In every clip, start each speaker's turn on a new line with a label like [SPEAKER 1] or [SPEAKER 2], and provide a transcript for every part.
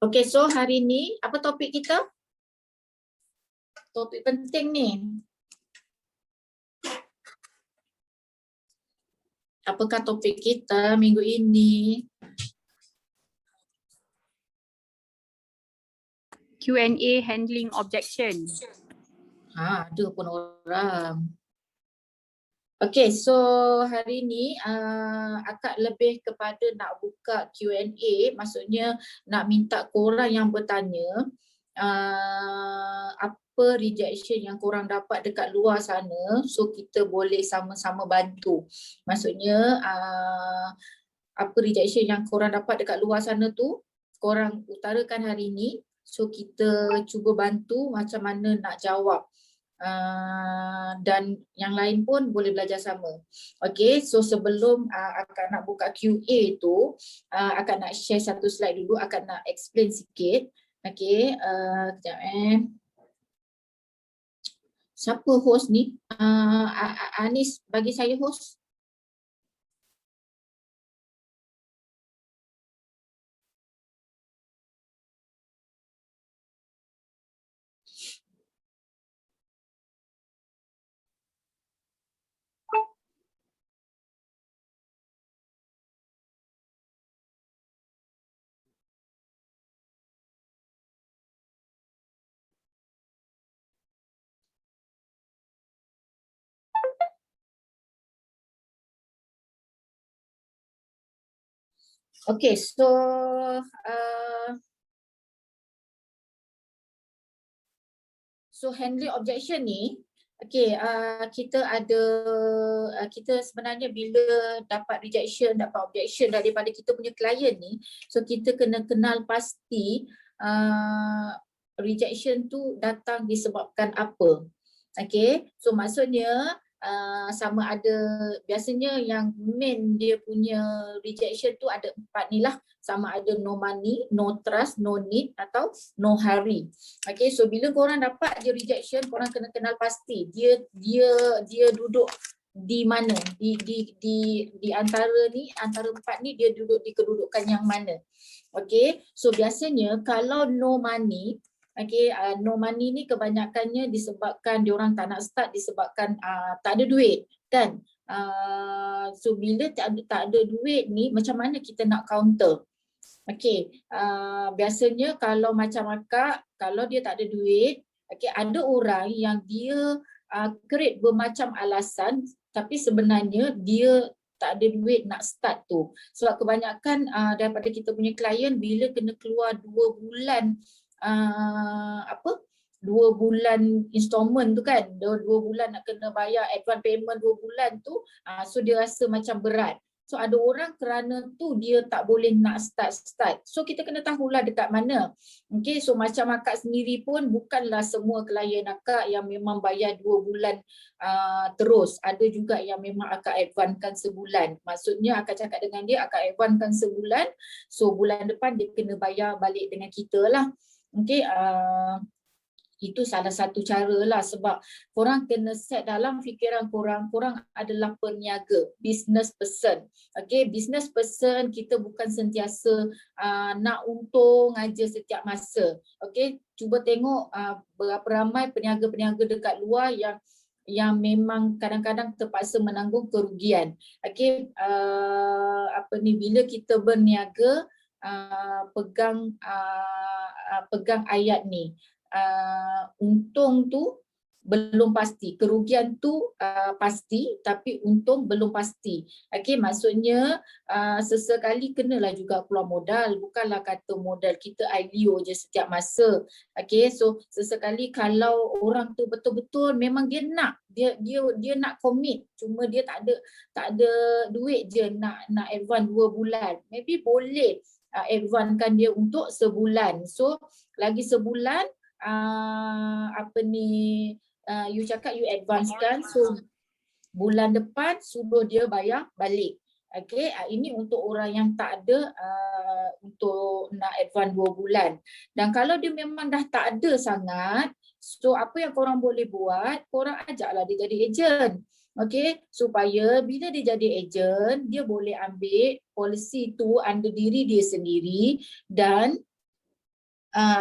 [SPEAKER 1] Okay, so hari ni apa topik kita? Topik penting ni. Apakah topik kita minggu ini?
[SPEAKER 2] Q&A handling objection.
[SPEAKER 1] Ada pun orang. Okay, so hari ni akak lebih kepada nak buka Q&A, maksudnya nak minta korang yang bertanya apa rejection yang korang dapat dekat luar sana, so kita boleh sama-sama bantu. Maksudnya apa rejection yang korang dapat dekat luar sana tu, korang utarakan hari ni, so kita cuba bantu macam mana nak jawab. Dan yang lain pun boleh belajar sama. Okay, so sebelum akak nak buka QA tu, akak nak share satu slide dulu, akak nak explain sikit. Okay, kejap siapa host ni? Anis bagi saya host. Okay, so handling objection ni, okay, kita ada, kita sebenarnya bila dapat rejection, dapat objection daripada kita punya klien ni, so kita kena kenal pasti rejection tu datang disebabkan apa. Okay, so maksudnya sama ada, biasanya yang main dia punya rejection tu ada 4 ni lah, sama ada no money, no trust, no need atau no hurry. Okay, so bila korang dapat dia rejection, korang kena kenal pasti dia duduk di mana, di antara ni, antara 4 ni dia duduk di kedudukan yang mana. Okay, so biasanya kalau no money, okay, no money ni kebanyakannya disebabkan diorang tak nak start disebabkan tak ada duit kan. So bila tak ada duit ni, macam mana kita nak counter? Okay, biasanya kalau macam akak, kalau dia tak ada duit, okay, ada orang yang dia create bermacam alasan tapi sebenarnya dia tak ada duit nak start tu. Sebab kebanyakan daripada kita punya klien bila kena keluar 2 bulan 2 bulan installment tu kan, 2 bulan nak kena bayar advance payment 2 bulan tu, so dia rasa macam berat. So ada orang kerana tu dia tak boleh nak start. So kita kena tahulah dekat mana. Okay, so macam akak sendiri pun bukanlah semua klien akak yang memang bayar 2 bulan terus. Ada juga yang memang akak advancekan sebulan. Maksudnya akak cakap dengan dia, akak advancekan sebulan, so bulan depan dia kena bayar balik dengan kita lah. Okay, itu salah satu cara lah, sebab korang kena set dalam fikiran korang adalah peniaga, business person. Okay, business person kita bukan sentiasa nak untung aja setiap masa. Okay, cuba tengok berapa ramai peniaga-peniaga dekat luar yang memang kadang-kadang terpaksa menanggung kerugian. Okay, bila kita berniaga, pegang ayat ni. Untung tu belum pasti, kerugian tu pasti, tapi untung belum pasti. Okey, maksudnya sesekali kenalah juga keluar modal, bukanlah kata modal kita ILO je setiap masa. Okey, so sesekali kalau orang tu betul-betul memang dia nak, dia nak commit, cuma dia tak ada duit je nak advance 2 bulan. Maybe boleh advancekan dia untuk sebulan. So lagi sebulan you cakap you advance kan, so bulan depan suruh dia bayar balik. Okay, ini untuk orang yang tak ada untuk nak advance 2 bulan. Dan kalau dia memang dah tak ada sangat, so apa yang korang boleh buat, korang ajaklah dia jadi ejen. Okay, supaya bila dia jadi ejen, dia boleh ambil polisi tu under diri dia sendiri dan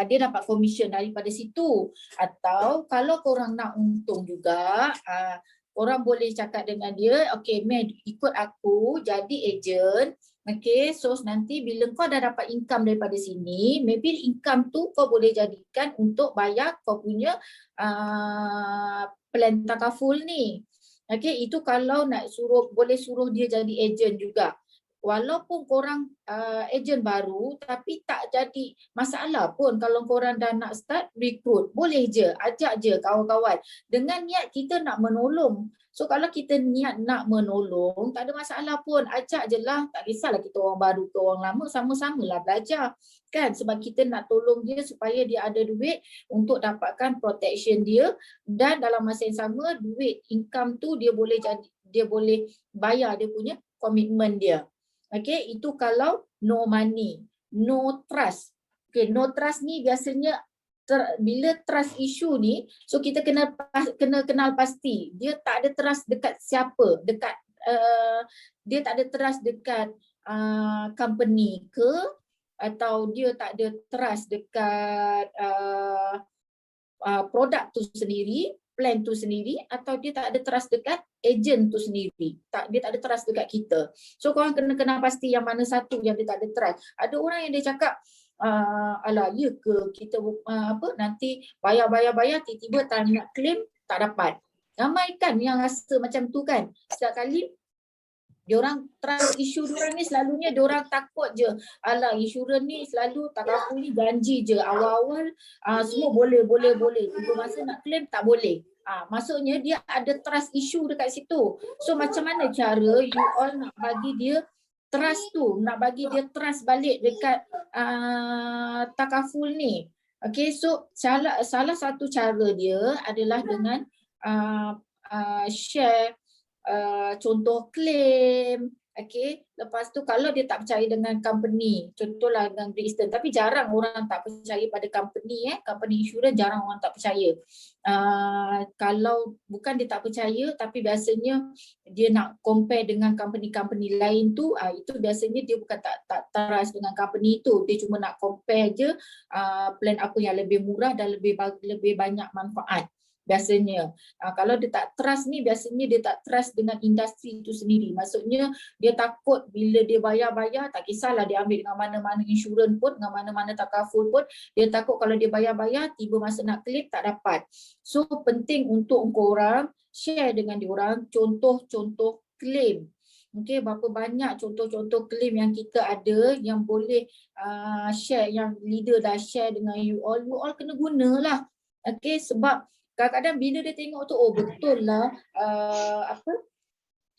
[SPEAKER 1] dia dapat komisen daripada situ. Atau kalau korang nak untung juga, korang boleh cakap dengan dia, okay Med, ikut aku jadi ejen. Okay, so nanti bila kau dah dapat income daripada sini, maybe income tu kau boleh jadikan untuk bayar kau punya plan takaful ni. Okay, itu kalau nak boleh suruh dia jadi ejen juga. Walaupun korang ejen baru, tapi tak jadi masalah pun kalau korang dah nak start recruit. Boleh je, ajak je kawan-kawan. Dengan niat kita nak menolong. So kalau kita niat nak menolong, tak ada masalah pun. Ajak je lah. Tak kisahlah kita orang baru ke orang lama, sama-samalah belajar. Kan? Sebab kita nak tolong dia supaya dia ada duit untuk dapatkan protection dia. Dan dalam masa yang sama, duit income tu dia boleh bayar dia punya komitmen dia. Okay, itu kalau no money, no trust. Okay, no trust ni biasanya bila trust issue ni, so kita kena kenal pasti. Dia tak ada trust dekat siapa, dia tak ada trust dekat company ke, atau dia tak ada trust dekat produk tu sendiri, plan tu sendiri, atau dia tak ada trust dekat agent tu sendiri. Dia tak ada trust dekat kita. So korang kena kenal pasti yang mana satu yang dia tak ada trust. Ada orang yang dia cakap, alah ya ke kita nanti bayar, tiba-tiba tak nak claim tak dapat. Ramai kan yang rasa macam tu kan. Setiap kali diorang trust issue diorang ni selalunya diorang takut je. Alah insurans ni selalu takaful ni janji je. Awal-awal semua boleh. Tunggu masa nak claim tak boleh. Maksudnya dia ada trust issue dekat situ. So macam mana cara you all nak bagi dia trust tu, nak bagi dia trust balik dekat takaful ni. Okay, so salah satu cara dia adalah dengan share contoh claim. Okay, lepas tu kalau dia tak percaya dengan company, contohlah dengan Great Eastern, tapi jarang orang tak percaya pada company, company insurance jarang orang tak percaya. Kalau bukan dia tak percaya, tapi biasanya dia nak compare dengan company-company lain tu, itu biasanya dia bukan tak trust dengan company itu, dia cuma nak compare je plan apa yang lebih murah dan lebih banyak manfaat. Biasanya kalau dia tak trust ni, biasanya dia tak trust dengan industri itu sendiri. Maksudnya dia takut bila dia bayar, tak kisahlah dia ambil dengan mana-mana insurans pun, dengan mana-mana takaful pun, dia takut kalau dia bayar, tiba masa nak claim tak dapat. So penting untuk korang share dengan diorang contoh-contoh claim. Okay, berapa banyak contoh-contoh claim yang kita ada yang boleh share, yang leader dah share dengan you all kena gunalah. Okay, sebab kadang-kadang bila dia tengok tu, oh betul lah,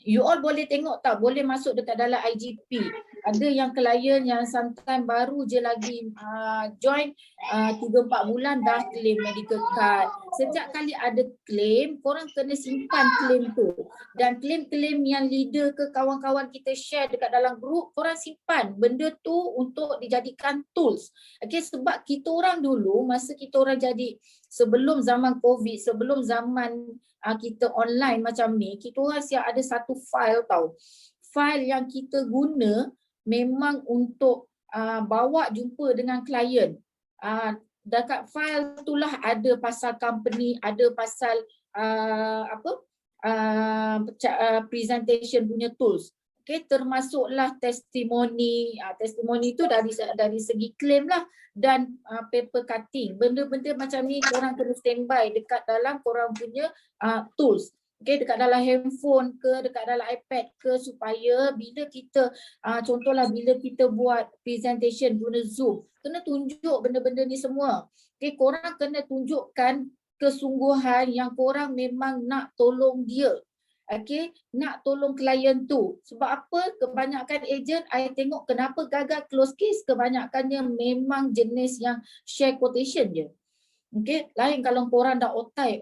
[SPEAKER 1] you all boleh tengok tak, boleh masuk dekat dalam IGP. Ada yang klien yang sometimes baru je lagi join 3-4 bulan dah claim medical card. Setiap kali ada claim, korang kena simpan claim tu. Dan claim-claim yang leader ke kawan-kawan kita share dekat dalam grup, korang simpan benda tu untuk dijadikan tools. Okay, sebab kita orang dulu, masa kita orang jadi sebelum zaman COVID, sebelum zaman kita online macam ni, kita orang siap ada satu file tau. File yang kita guna memang untuk bawa jumpa dengan klien. Dekat file itulah ada pasal company, ada pasal presentation punya tools. Okay, termasuklah testimoni. Testimoni itu dari segi claim lah, dan paper cutting. Benda-benda macam ni korang kena standby dekat dalam korang punya tools. Okay, dekat dalam handphone ke, dekat dalam iPad ke, supaya bila kita, contohlah bila kita buat presentation guna Zoom, kena tunjuk benda-benda ni semua. Okay, korang kena tunjukkan kesungguhan yang korang memang nak tolong dia. Okay, nak tolong klien tu. Sebab apa? Kebanyakan agent, I tengok kenapa gagal close case, kebanyakannya memang jenis yang share quotation je. Okay, lain kalau korang dah otai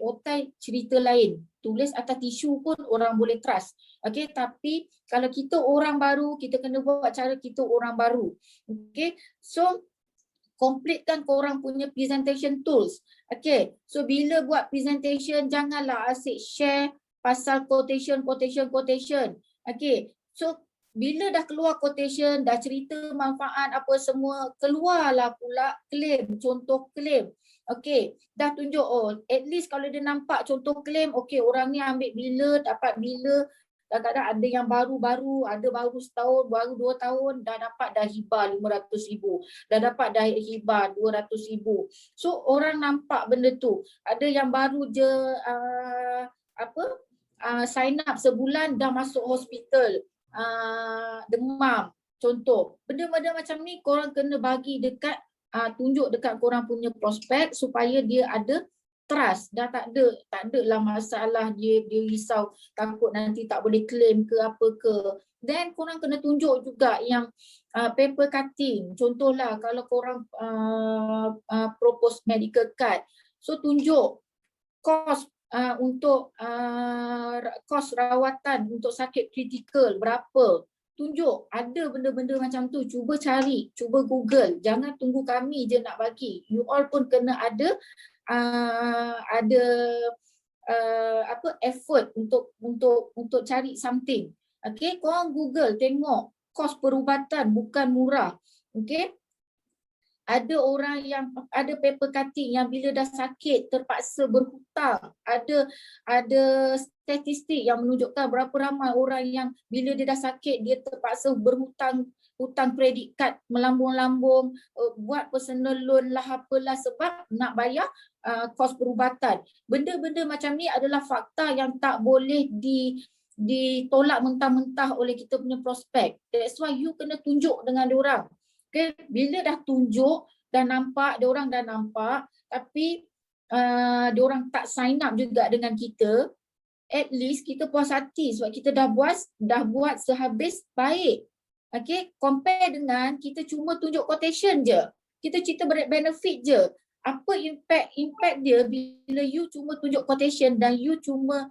[SPEAKER 1] cerita lain. Tulis atas tisu pun orang boleh trust. Okay, tapi kalau kita orang baru, kita kena buat cara kita orang baru. Okay, so completekan korang punya presentation tools. Okay, so bila buat presentation, janganlah asyik share pasal quotation. Okay, so bila dah keluar quotation, dah cerita manfaat apa semua, keluarlah pula claim, contoh claim. Okey, dah tunjuk at least kalau dia nampak contoh claim, okey orang ni ambil bila, dapat bila. Kadang-kadang ada yang baru-baru, ada baru setahun, baru 2 tahun, dah dapat dah hibah 500,000, dah dapat dah hibah 200,000. So orang nampak benda tu. Ada yang baru je sign up sebulan dah masuk hospital, demam, contoh. Benda-benda macam ni korang kena bagi dekat, tunjuk dekat korang punya prospek supaya dia ada trust. Dah tak ada lah masalah dia risau takut nanti tak boleh claim ke apa ke. Then korang kena tunjuk juga yang paper cutting. Contohlah kalau korang propose medical card, so tunjuk kos untuk kos rawatan untuk sakit kritikal berapa. Tunjuk, ada benda-benda macam tu, cuba cari, cuba Google. Jangan tunggu kami je nak bagi. You all pun kena ada effort untuk cari something. Okay, korang Google tengok kos perubatan bukan murah. Okay, ada orang yang ada paper cutting yang bila dah sakit terpaksa berhutang. Ada statistik yang menunjukkan berapa ramai orang yang bila dia dah sakit dia terpaksa berhutang, hutang kredit kad melambung-lambung, buat personal loan lah apalah sebab nak bayar kos perubatan. Benda-benda macam ni adalah fakta yang tak boleh ditolak mentah-mentah oleh kita punya prospek. That's why you kena tunjuk dengan diorang. Okay, bila dah tunjuk, dah nampak, diorang dah nampak, tapi diorang tak sign up juga dengan kita, at least kita puas hati sebab kita dah buat sehabis baik. Okay, compare dengan kita cuma tunjuk quotation je, kita cerita benefit je. Apa impact dia bila you cuma tunjuk quotation dan you cuma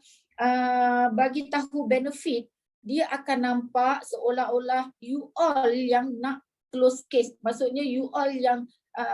[SPEAKER 1] bagi tahu benefit, dia akan nampak seolah-olah you all yang nak close case. Maksudnya you all yang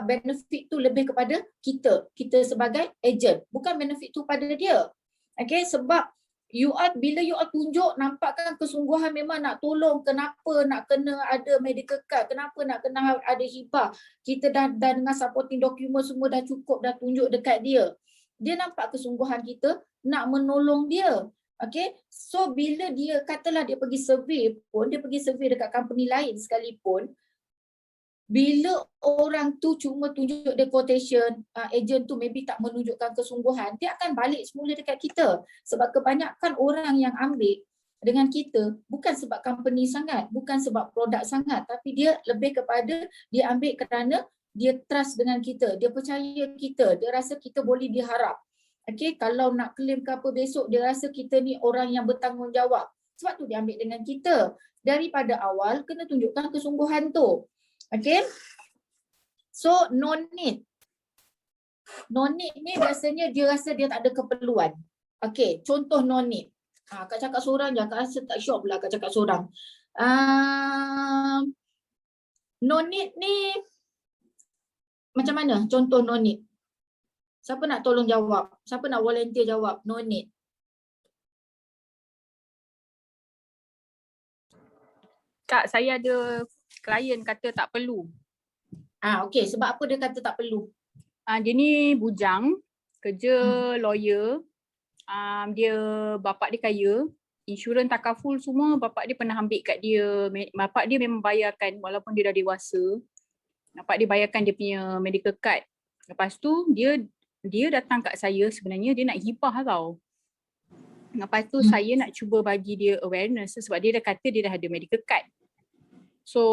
[SPEAKER 1] benefit tu lebih kepada kita sebagai agent, bukan benefit tu pada dia. Okay, sebab you all, bila you all tunjuk nampakkan kesungguhan memang nak tolong, kenapa nak kena ada medical card, kenapa nak kena ada hibah, kita dah dengan supporting document semua dah cukup, dah tunjuk dekat dia, dia nampak kesungguhan kita nak menolong dia. Okay, so bila dia katalah dia pergi survey pun, dia pergi survey dekat company lain sekalipun, bila orang tu cuma tunjuk dia quotation, agent tu maybe tak menunjukkan kesungguhan, dia akan balik semula dekat kita. Sebab kebanyakan orang yang ambil dengan kita bukan sebab company sangat, bukan sebab produk sangat, tapi dia lebih kepada dia ambil kerana dia trust dengan kita, dia percaya kita, dia rasa kita boleh diharap. Okay, kalau nak claim ke apa besok, dia rasa kita ni orang yang bertanggungjawab. Sebab tu dia ambil dengan kita. Daripada awal kena tunjukkan kesungguhan tu. Okay, so no need ni biasanya dia rasa dia tak ada keperluan. Okay, contoh no need. Kak cakap seorang je, Kak rasa tak syok pula Kak cakap seorang. No need ni macam mana contoh no need? Siapa nak tolong jawab? Siapa nak volunteer jawab no need?
[SPEAKER 2] Kak, saya ada klien kata tak perlu.
[SPEAKER 1] Okey, sebab apa dia kata tak perlu?
[SPEAKER 2] Dia ni bujang, kerja lawyer. Dia bapak dia kaya, insurans takaful semua bapak dia pernah ambil kat dia. Bapak dia memang bayarkan walaupun dia dah dewasa. Bapak dia bayarkan dia punya medical card. Lepas tu dia datang kat saya, sebenarnya dia nak hibah tau. Lepas tu saya nak cuba bagi dia awareness sebab dia dah kata dia dah ada medical card. So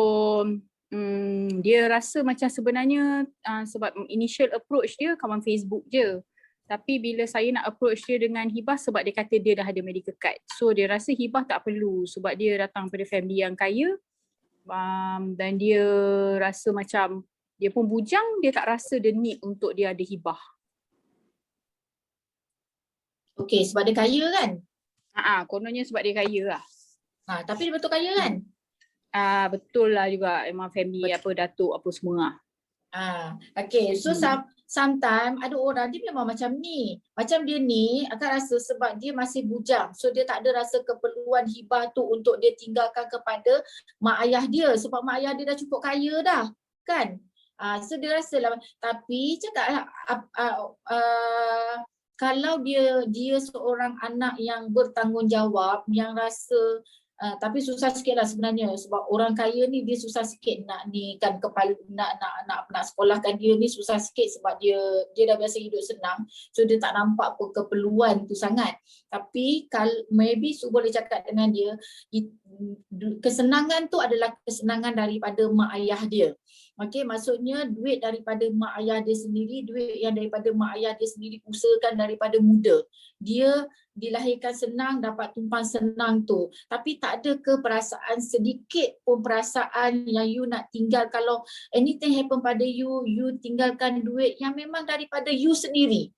[SPEAKER 2] dia rasa macam sebenarnya sebab initial approach dia kawan Facebook je. Tapi bila saya nak approach dia dengan hibah sebab dia kata dia dah ada medical card. So dia rasa hibah tak perlu sebab dia datang pada family yang kaya. Dan dia rasa macam dia pun bujang, dia tak rasa the need untuk dia ada hibah.
[SPEAKER 1] Okey, sebab dia kaya kan?
[SPEAKER 2] Kononnya sebab dia kaya lah.
[SPEAKER 1] Tapi dia betul kaya kan?
[SPEAKER 2] Betul lah juga, memang family apa datuk apa semua lah.
[SPEAKER 1] Okey, so sometimes ada orang dia memang macam ni. Macam dia ni akan rasa sebab dia masih bujang. So dia tak ada rasa keperluan hibah tu untuk dia tinggalkan kepada mak ayah dia. Sebab mak ayah dia dah cukup kaya dah. Kan? So dia rasa lah. Tapi cakap kalau dia seorang anak yang bertanggungjawab, yang rasa tapi susah sikit lah sebenarnya sebab orang kaya ni dia susah sikit nak ni kan kepala nak sekolahkan dia ni susah sikit sebab dia dah biasa hidup senang, so dia tak nampak pun keperluan tu sangat. Tapi maybe Su boleh cakap dengan dia, kesenangan tu adalah kesenangan daripada mak ayah dia. Okey, maksudnya duit daripada mak ayah dia sendiri, duit yang daripada mak ayah dia sendiri usahakan daripada muda. Dia dilahirkan senang, dapat tumpang senang tu. Tapi tak ada ke perasaan sedikit pun perasaan yang you nak tinggal kalau anything happen pada you, you tinggalkan duit yang memang daripada you sendiri.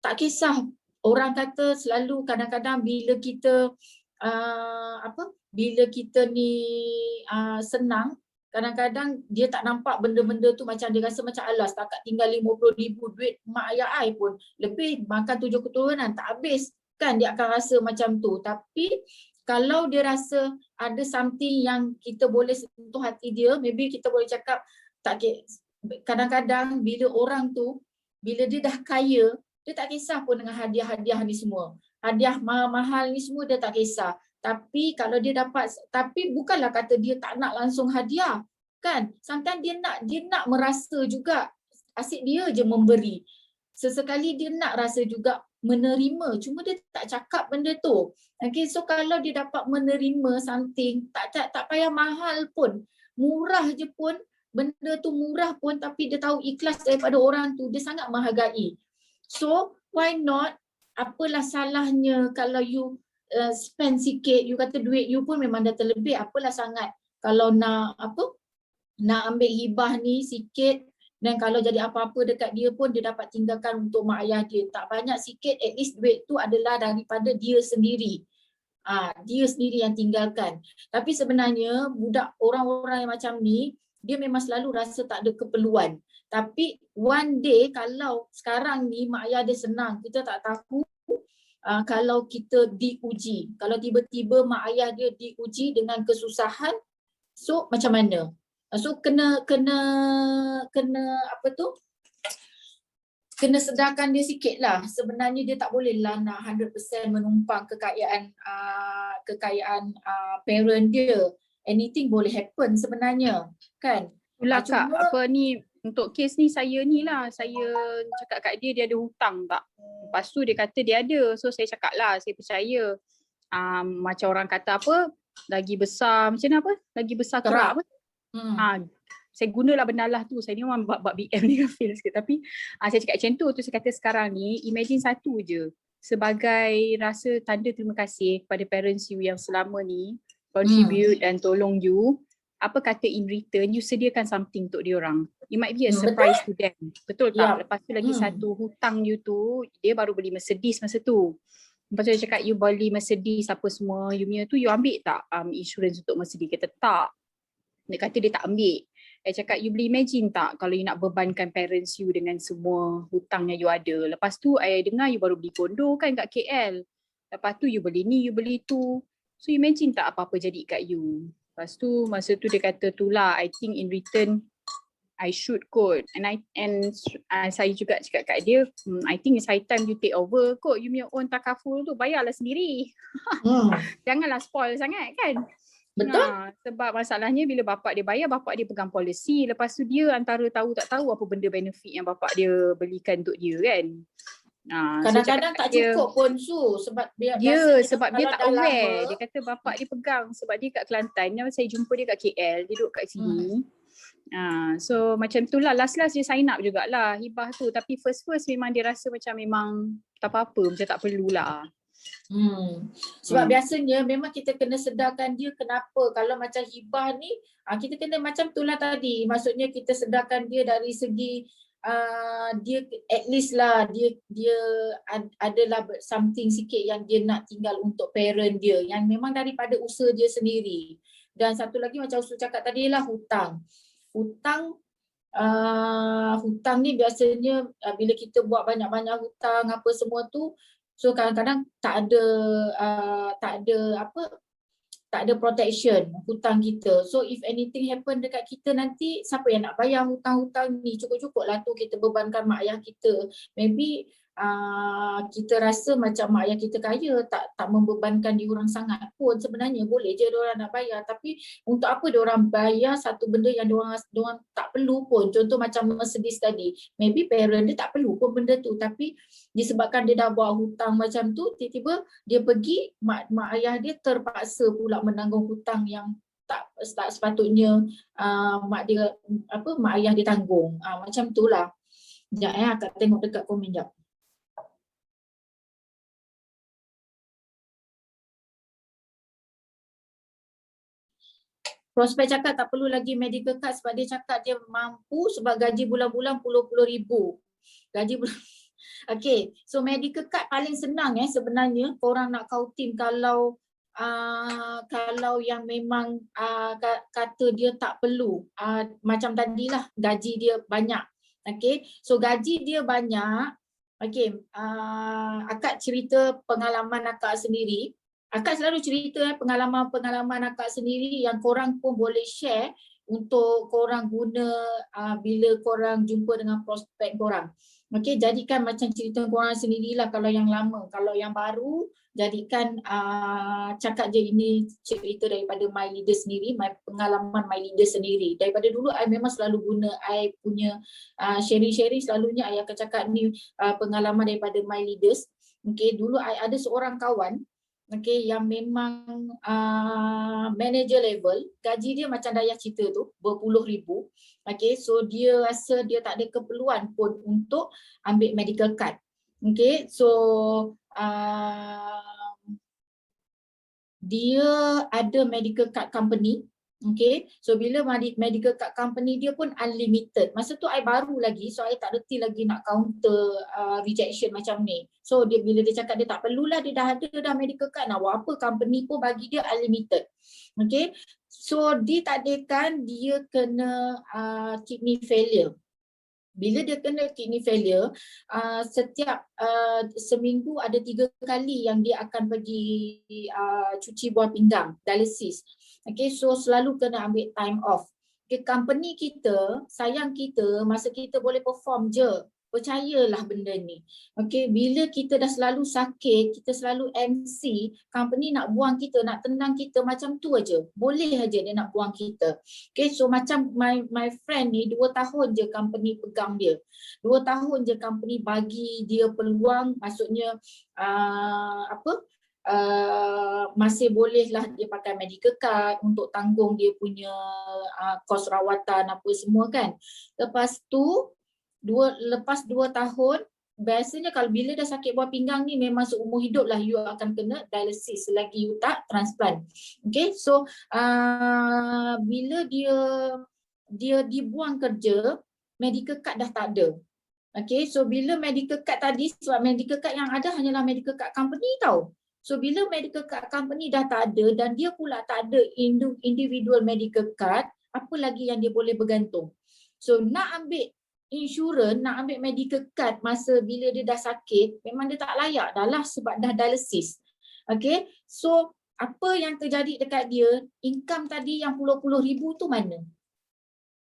[SPEAKER 1] Tak kisah. Orang kata selalu kadang-kadang bila kita bila kita ni senang, kadang-kadang dia tak nampak benda-benda tu macam dia rasa macam alas setakat tinggal 50,000 duit mak ayah I pun lebih makan 7 keturunan tak habis kan, dia akan rasa macam tu. Tapi kalau dia rasa ada something yang kita boleh sentuh hati dia, maybe kita boleh cakap kadang-kadang bila orang tu bila dia dah kaya, dia tak kisah pun dengan hadiah-hadiah ni semua, hadiah mahal-mahal ni semua dia tak kisah. Tapi kalau dia dapat, tapi bukanlah kata dia tak nak langsung hadiah kan, sometimes dia nak merasa juga, asyik dia je memberi, sesekali dia nak rasa juga menerima, cuma dia tak cakap benda tu. Okay, so kalau dia dapat menerima something, tak payah mahal pun, murah je pun, benda tu murah pun tapi dia tahu ikhlas daripada orang tu, dia sangat menghargai. So why not, apalah salahnya kalau you spend sikit, you kata duit you pun memang dah terlebih, apalah sangat kalau nak nak ambil hibah ni sikit, dan kalau jadi apa-apa dekat dia pun dia dapat tinggalkan untuk mak ayah dia. Tak banyak sikit, at least duit tu adalah daripada dia sendiri. Dia sendiri yang tinggalkan. Tapi sebenarnya budak orang-orang yang macam ni, dia memang selalu rasa tak ada keperluan. Tapi one day kalau sekarang ni mak ayah dia senang, kita tak tahu kalau kita diuji, kalau tiba-tiba mak ayah dia diuji dengan kesusahan, so macam mana? So kena apa tu? Kena sedarkan dia sikit lah. Sebenarnya dia tak boleh lah nak 100% menumpang kekayaan parent dia. Anything boleh happen sebenarnya, kan?
[SPEAKER 2] Itulah Kak, apa ni, untuk kes ni saya cakap kat dia ada hutang tak? Lepas tu dia kata dia ada, so saya cakap lah, saya percaya. Macam orang kata apa, lagi besar, macam mana apa? Lagi besar kerak apa? Saya gunalah benalah tu, saya ni orang buat BM ni feel sikit, tapi saya cakap macam tu saya kata sekarang ni, imagine satu je, sebagai rasa tanda terima kasih kepada parents you yang selama ni contribute dan tolong you, apa kata in return, you sediakan something untuk dia orang. It might be a surprise to them. Betul tak? Lepas tu lagi satu, hutang you tu, dia baru beli Mercedes masa tu. Lepas tu dia cakap, you beli Mercedes apa semua, you punya tu, you ambil tak insurance untuk Mercedes? Kata tak. Dia kata dia tak ambil. Dia cakap, you boleh imagine tak kalau you nak bebankan parents you dengan semua hutang yang you ada. Lepas tu, I dengar you baru beli kondo kan kat KL. Lepas tu, you beli ni, you beli tu. So, you imagine tak apa-apa jadi kat you. Lepas tu, masa tu dia kata tu lah, I think in return, I should kot. And saya juga cakap kat dia, I think it's high time you take over kot. You punya own takaful tu, bayarlah sendiri. Janganlah spoil sangat kan.
[SPEAKER 1] Betul.
[SPEAKER 2] Sebab masalahnya bila bapak dia bayar, bapak dia pegang polisi. Lepas tu dia antara tahu tak tahu apa benda benefit yang bapak dia belikan untuk dia kan.
[SPEAKER 1] Kadang-kadang tak cukup pun Su, sebab dia
[SPEAKER 2] sebab dia tak aware. Dia kata bapak dia pegang sebab dia kat Kelantan. Saya jumpa dia kat KL, dia duduk kat sini. So macam tu lah, last dia sign up jugalah hibah tu. Tapi first memang dia rasa macam memang tak apa-apa, macam tak perlulah.
[SPEAKER 1] Sebab biasanya memang kita kena sedarkan dia kenapa kalau macam hibah ni, kita kena macam tu lah tadi. Maksudnya kita sedarkan dia dari segi dia at least lah dia adalah something sikit yang dia nak tinggal untuk parent dia yang memang daripada usaha dia sendiri. Dan satu lagi macam Usul cakap tadi lah, hutang hutang ni biasanya bila kita buat banyak-banyak hutang apa semua tu, so kadang-kadang tak ada protection hutang kita. So if anything happen dekat kita nanti, siapa yang nak bayar hutang-hutang ni? Cukup-cukup lah tu kita bebankan mak ayah kita. Maybe kita rasa macam mak ayah kita kaya, tak membebankan diorang sangat pun. Sebenarnya boleh je diorang nak bayar, tapi untuk apa diorang bayar satu benda yang diorang tak perlu pun. Contoh macam Mercedes tadi, maybe parent dia tak perlu pun benda tu, tapi disebabkan dia dah buat hutang macam tu, tiba-tiba dia pergi, mak ayah dia terpaksa pula menanggung hutang yang tak sepatutnya mak ayah dia tanggung. Macam itulah. Sekejap akak tengok dekat komen jap. Prospek cakap tak perlu lagi medical card sebab dia cakap dia mampu sebab gaji bulan-bulan puluh-puluh ribu. Gaji bulan. Okay, so medical card paling senang sebenarnya. Korang nak kautin kalau yang memang kata dia tak perlu. Macam tadilah gaji dia banyak. Okay, so gaji dia banyak. Okay, akak cerita pengalaman akak sendiri. Akak selalu cerita pengalaman-pengalaman akak sendiri yang korang pun boleh share untuk korang guna bila korang jumpa dengan prospek korang. Okey, jadikan macam cerita korang sendirilah kalau yang lama. Kalau yang baru, jadikan cakap je ini cerita daripada my leader sendiri, pengalaman my leader sendiri. Daripada dulu, I memang selalu guna I punya sharing-sharing, selalunya I akan cakap ni pengalaman daripada my leaders. Okey, dulu I ada seorang kawan, okay, yang memang manager level, gaji dia macam Dayah cerita tu, berpuluh ribu. Okay, so dia rasa dia tak ada keperluan pun untuk ambil medical card. Okay, so dia ada medical card company. Okay, so bila medical card company dia pun unlimited. Masa tu I baru lagi, so I tak reti lagi nak counter rejection macam ni. So bila dia cakap dia tak perlulah, dia dah ada dah medical card, nak buat apa, company pun bagi dia unlimited. Okay, so ditakdirkan dia kena kidney failure. Bila dia kena kidney failure, setiap seminggu ada 3 kali yang dia akan pergi cuci buah pinggang, dialisis. Okay, so selalu kena ambil time off. Okay, company kita sayang kita masa kita boleh perform je. Percayalah benda ni. Okay, bila kita dah selalu sakit, kita selalu MC, company nak buang kita, nak tendang kita macam tu aja. Boleh aja dia nak buang kita. Okay, so macam my friend ni 2 tahun je company pegang dia. 2 tahun je company bagi dia peluang, maksudnya masih bolehlah dia pakai medical card untuk tanggung dia punya kos rawatan apa semua kan. Lepas tu lepas 2 tahun, biasanya kalau bila dah sakit buah pinggang ni memang seumur hidup lah you akan kena dialisis selagi you tak transplant. Okay, so bila dia dibuang kerja, medical card dah tak ada. Okay, so bila medical card tadi, sebab medical card yang ada hanyalah medical card company tau. So bila medical card company dah tak ada dan dia pula tak ada individual medical card, apa lagi yang dia boleh bergantung? So nak ambil insurans, nak ambil medical card masa bila dia dah sakit, memang dia tak layak dah lah sebab dah dialisis. Okay, so apa yang terjadi dekat dia, income tadi yang puluh-puluh ribu tu mana?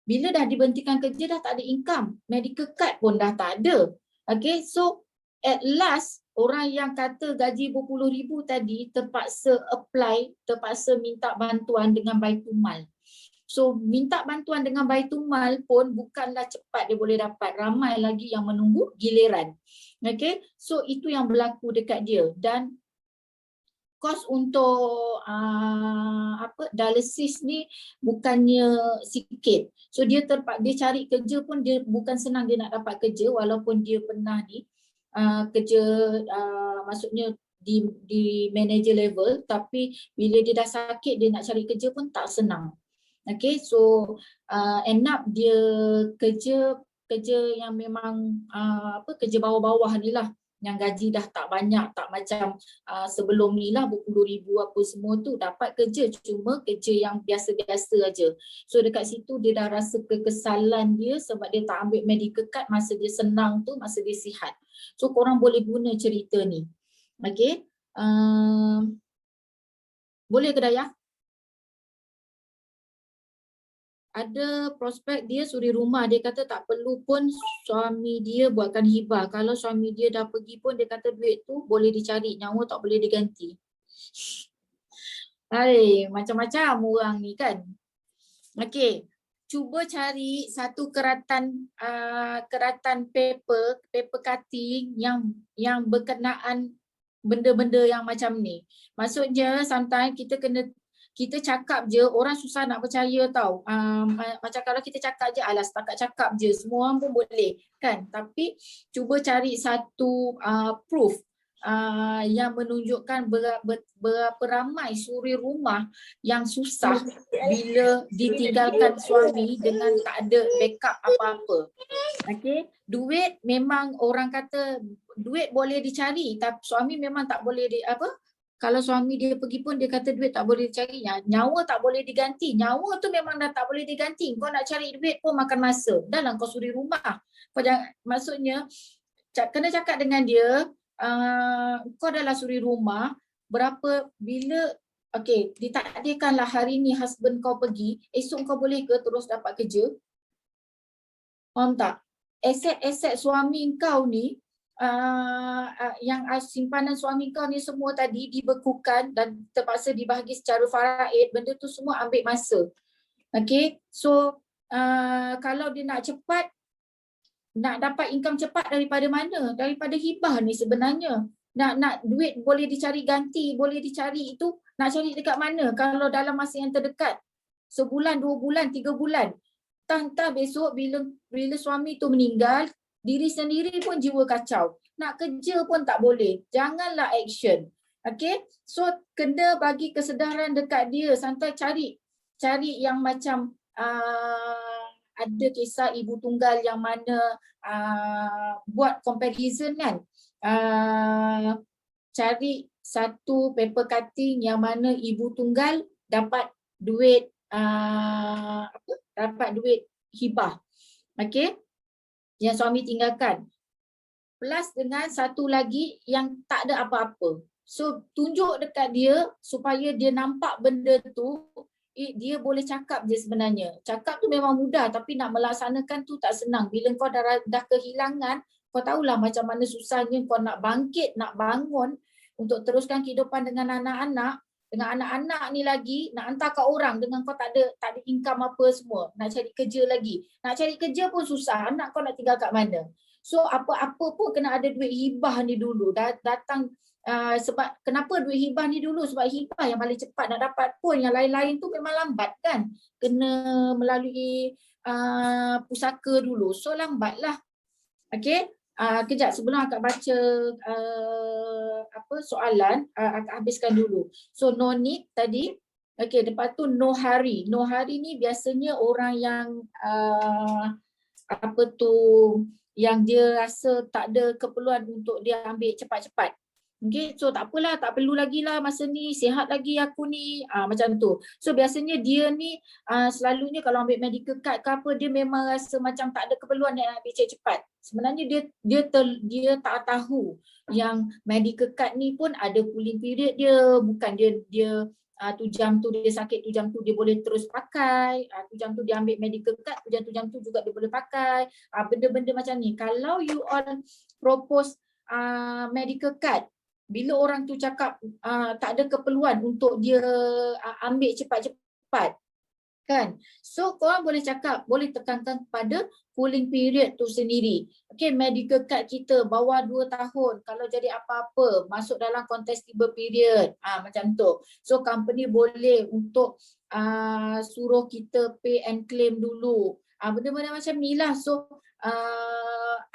[SPEAKER 1] Bila dah diberhentikan kerja dah tak ada income, medical card pun dah tak ada. Okay, so at last orang yang kata gaji berpuluh ribu tadi terpaksa apply, terpaksa minta bantuan dengan Baitulmal. So minta bantuan dengan Baitulmal pun bukanlah cepat dia boleh dapat, ramai lagi yang menunggu giliran. Okay, so itu yang berlaku dekat dia. Dan kos untuk dialisis ni bukannya sikit. So dia cari kerja pun dia bukan senang dia nak dapat kerja, walaupun dia pernah ni kerja maksudnya di manager level, tapi bila dia dah sakit dia nak cari kerja pun tak senang. Okay, so end up dia kerja yang memang kerja bawah-bawah ni lah. yang gaji dah tak banyak, tak macam sebelum ni lah berpuluh ribu apa semua tu, dapat kerja cuma kerja yang biasa-biasa aja. So dekat situ dia dah rasa kekesalan dia sebab dia tak ambil medical card masa dia senang tu, masa dia sihat. So korang boleh guna cerita ni. Okay. Boleh ke Dayah? Ada prospek dia suri rumah, dia kata tak perlu pun suami dia buatkan hibah. Kalau suami dia dah pergi pun dia kata duit tu boleh dicari, nyawa tak boleh diganti. Hai, macam-macam orang ni kan. Okey, cuba cari satu keratan paper cutting yang berkenaan benda-benda yang macam ni. Maksudnya sometimes kita cakap je, orang susah nak percaya tau. Macam kalau kita cakap je, alah setakat cakap je, semua orang pun boleh kan. Tapi cuba cari satu proof yang menunjukkan berapa ramai suri rumah yang susah bila ditinggalkan suami dengan tak ada backup apa-apa. Okay, duit memang orang kata duit boleh dicari, tapi suami memang tak boleh kalau suami dia pergi pun dia kata duit tak boleh dicari, nyawa tak boleh diganti. Nyawa tu memang dah tak boleh diganti. Kau nak cari duit pun makan masa. Dah lah kau suri rumah. Kau jangan, maksudnya kena cakap dengan dia, kau dah lah suri rumah, bila ditakdirkanlah hari ni husband kau pergi, esok kau boleh ke terus dapat kerja? Faham tak? Aset-aset suami kau ni, yang simpanan suami kau ni semua tadi dibekukan dan terpaksa dibahagi secara faraid, benda tu semua ambil masa. Okay, so kalau dia nak cepat, nak dapat income cepat daripada mana? Daripada hibah ni sebenarnya. Nak duit boleh dicari ganti, boleh dicari itu, nak cari dekat mana? Kalau dalam masa yang terdekat, sebulan, 2 bulan, 3 bulan. Entah besok bila suami tu meninggal, diri sendiri pun jiwa kacau. Nak kerja pun tak boleh. Janganlah action. Okay? So kena bagi kesedaran dekat dia. Santai cari yang macam ada kisah ibu tunggal yang mana buat comparison kan. Cari satu paper cutting yang mana ibu tunggal dapat duit dapat duit hibah. Okay? Yang suami tinggalkan. Plus dengan satu lagi yang tak ada apa-apa. So tunjuk dekat dia supaya dia nampak benda tu, dia boleh cakap je sebenarnya. Cakap tu memang mudah tapi nak melaksanakan tu tak senang. Bila kau dah kehilangan, kau tahulah macam mana susahnya kau nak bangkit, nak bangun untuk teruskan kehidupan dengan anak-anak. Dengan anak-anak ni lagi, nak hantar kat orang dengan kau tak ada income apa semua. Nak cari kerja lagi. Nak cari kerja pun susah, anak kau nak tinggal kat mana? So apa-apa pun kena ada duit hibah ni dulu. Datang sebab kenapa duit hibah ni dulu? Sebab hibah yang paling cepat nak dapat pun. Yang lain-lain tu memang lambat kan. Kena melalui pusaka dulu. So lambatlah. Okay. Kejap sebelum akak baca soalan, akak habiskan dulu. So no need tadi. Okay, lepas tu no hurry. No hurry ni biasanya orang yang yang dia rasa tak ada keperluan untuk dia ambil cepat-cepat. Okay, so tak apalah, tak perlu lagi lah masa ni, sihat lagi aku ni, macam tu. So biasanya dia ni selalunya kalau ambil medical card ke apa, dia memang rasa macam tak ada keperluan nak ambil cepat-cepat. Sebenarnya dia tak tahu yang medical card ni pun ada cooling period dia, bukan dia tu jam tu dia sakit, tu jam tu dia boleh terus pakai, tu jam tu dia ambil medical card, tu jam tu juga dia boleh pakai, benda-benda macam ni. Kalau you all propose medical card, bila orang tu cakap tak ada keperluan untuk dia ambil cepat-cepat kan, so korang boleh cakap, boleh tekankan pada cooling period tu sendiri. Okay, medical card kita bawah 2 tahun, kalau jadi apa-apa masuk dalam contestable period, macam tu. So company boleh untuk suruh kita pay and claim dulu, benda-benda macam ni lah. So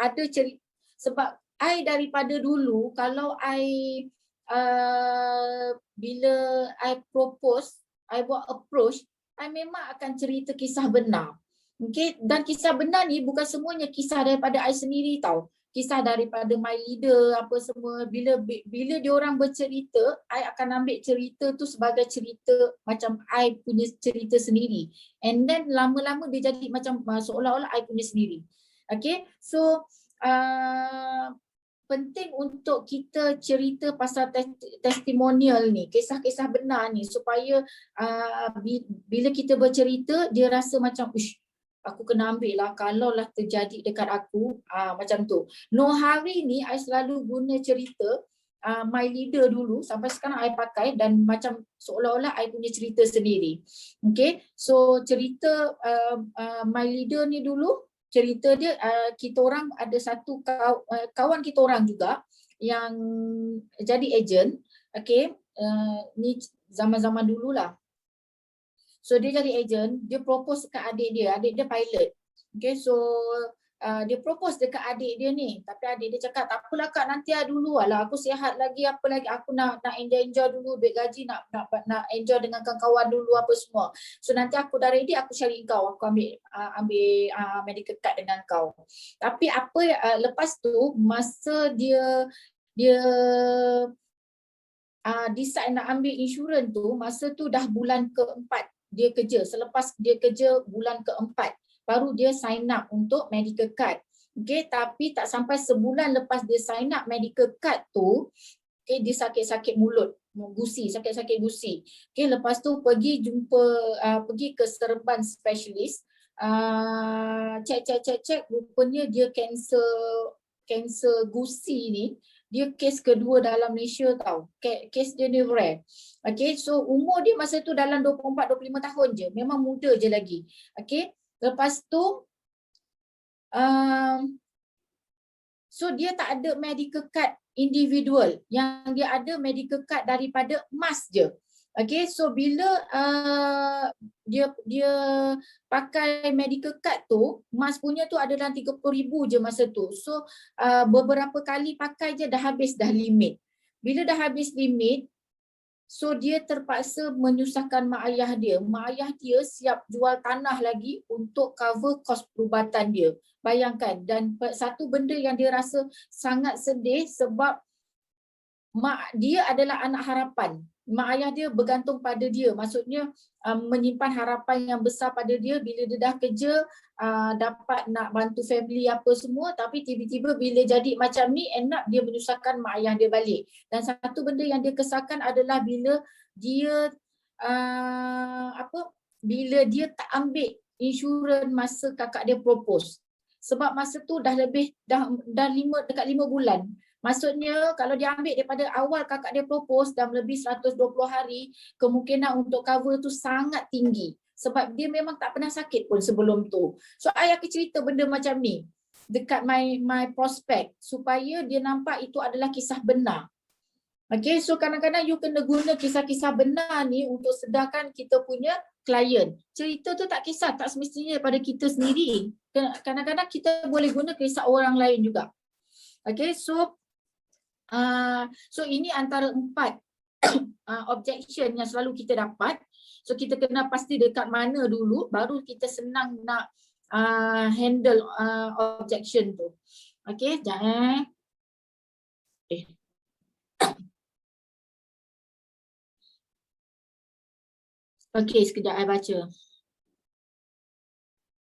[SPEAKER 1] ada cerita, sebab I daripada dulu kalau I bila I propose, I buat approach, I memang akan cerita kisah benar. Okay? Dan kisah benar ni bukan semuanya kisah daripada I sendiri tau. kisah daripada my leader apa semua, bila diorang bercerita, I akan ambil cerita tu sebagai cerita macam I punya cerita sendiri, and then lama-lama dia jadi macam seolah-olah I punya sendiri. Okay, so penting untuk kita cerita pasal testimonial ni, kisah-kisah benar ni, supaya bila kita bercerita dia rasa macam uish, aku kena ambil lah kalau lah terjadi dekat aku, macam tu. No Hari ni I selalu guna cerita my leader dulu, sampai sekarang I pakai dan macam seolah-olah I punya cerita sendiri. Okay, so cerita my leader ni dulu, cerita dia kita orang ada satu kawan kita orang juga yang jadi ejen. Okay, ni zaman-zaman dululah. So dia jadi ejen, dia propose dekat adik dia pilot. Okay, so dia propose dekat adik dia ni, tapi adik dia cakap tak apalah kak, nanti dulu lah, aku sihat lagi, apa lagi, aku nak enjoy dulu, duit gaji nak enjoy dengan kawan-kawan dulu apa semua. So nanti aku dah ready, aku cari kau, aku ambil medical card dengan kau. Tapi lepas tu masa dia decide nak ambil insurans tu, masa tu dah bulan keempat dia kerja. Selepas dia kerja bulan keempat, baru dia sign up untuk medical card. Okay, tapi tak sampai sebulan lepas dia sign up medical card tu, okay, dia sakit-sakit mulut, sakit-sakit gusi. Okay, lepas tu pergi ke seremban specialist, cek, rupanya dia kanser gusi ni, dia kes kedua dalam Malaysia tau. Kes dia ni rare. Okay, so umur dia masa tu dalam 24-25 tahun je. Memang muda je lagi. Okay, lepas tu so dia tak ada medical card individual. Yang dia ada medical card daripada MAS je. Okay, so bila dia pakai medical card tu, MAS punya tu ada dalam 30,000 je masa tu. So beberapa kali pakai je dah habis dah limit. Bila dah habis limit, so dia terpaksa menyusahkan mak ayah dia. Mak ayah dia siap jual tanah lagi untuk cover kos perubatan dia. Bayangkan, dan satu benda yang dia rasa sangat sedih sebab mak dia adalah anak harapan. Mak ayah dia bergantung pada dia, maksudnya menyimpan harapan yang besar pada dia bila dia dah kerja, dapat nak bantu family apa semua, tapi tiba-tiba bila jadi macam ni, end up dia menyusahkan mak ayah dia balik. Dan satu benda yang dia kesalkan adalah bila dia bila dia tak ambil insurans masa kakak dia propose. Sebab masa tu dah dekat 5 bulan. Maksudnya kalau dia ambil daripada awal kakak dia propose dan lebih 120 hari, kemungkinan untuk cover tu sangat tinggi. Sebab dia memang tak pernah sakit pun sebelum tu. So I akan cerita benda macam ni dekat my prospect supaya dia nampak itu adalah kisah benar. Okay, so kadang-kadang you kena guna kisah-kisah benar ni untuk sedarkan kita punya klien. Cerita tu tak kisah, tak semestinya daripada kita sendiri. Kadang-kadang kita boleh guna kisah orang lain juga. Okay, so ini antara 4 objection yang selalu kita dapat. So kita kena pasti dekat mana dulu, baru kita senang nak handle objection tu. Okay, sekejap Okay, sekejap saya baca.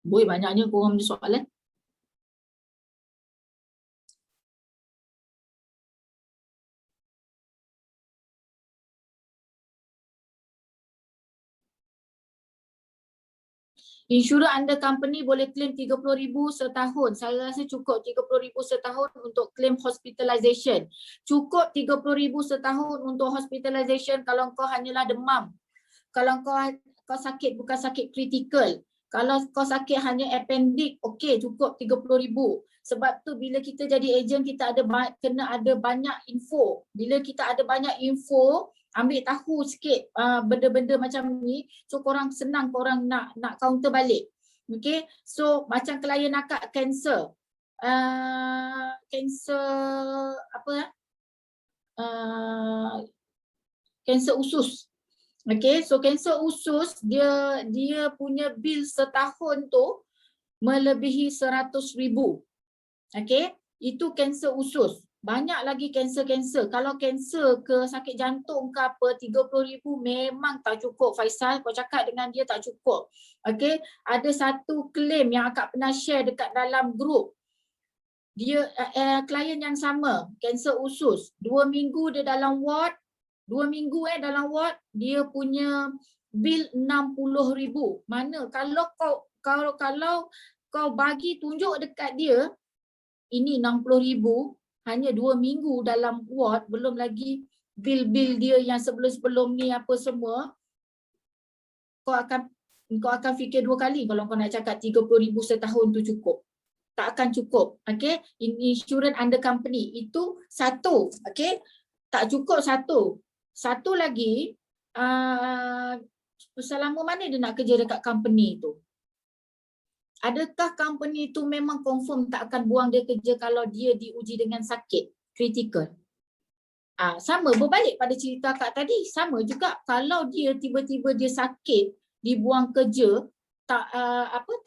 [SPEAKER 1] Boy, banyaknya korang punya soalan. Insurans under company boleh claim 30,000 setahun. Saya rasa cukup 30,000 setahun untuk claim hospitalization. Cukup 30,000 setahun untuk hospitalization kalau kau hanyalah demam. Kalau kau sakit bukan sakit kritikal. Kalau kau sakit hanya appendix, okey, cukup 30,000. Sebab tu bila kita jadi ejen, kita kena ada banyak info. Bila kita ada banyak info, ambil tahu sikit benda-benda macam ni, so korang senang korang nak counter balik. Okay, so macam klien akak kanser, kanser usus. Okay, so kanser usus dia punya bil setahun tu melebihi 100,000. Okay, itu kanser usus. Banyak lagi kanser-kanser. Kalau kanser ke sakit jantung ke apa, 30,000 memang tak cukup. Faisal, kau cakap dengan dia tak cukup. Okay, ada satu claim yang akak pernah share dekat dalam grup. Dia klien yang sama, kanser usus. 2 minggu dia dalam ward, 2 minggu dalam ward, dia punya bil 60,000. Mana kalau kau bagi tunjuk dekat dia, ini 60,000 hanya 2 minggu dalam ward, belum lagi bil-bil dia yang sebelum-sebelum ni apa semua, kau akan fikir 2 kali kalau kau nak cakap 30,000 setahun tu cukup. Tak akan cukup. Okay, insurance under company itu satu. Okay, tak cukup satu. Satu lagi, selama mana dia nak kerja dekat company tu? Adakah company tu memang confirm tak akan buang dia kerja kalau dia diuji dengan sakit kritikal? Sama, berbalik pada cerita Kak tadi, sama juga kalau dia tiba-tiba dia sakit, dibuang kerja, tak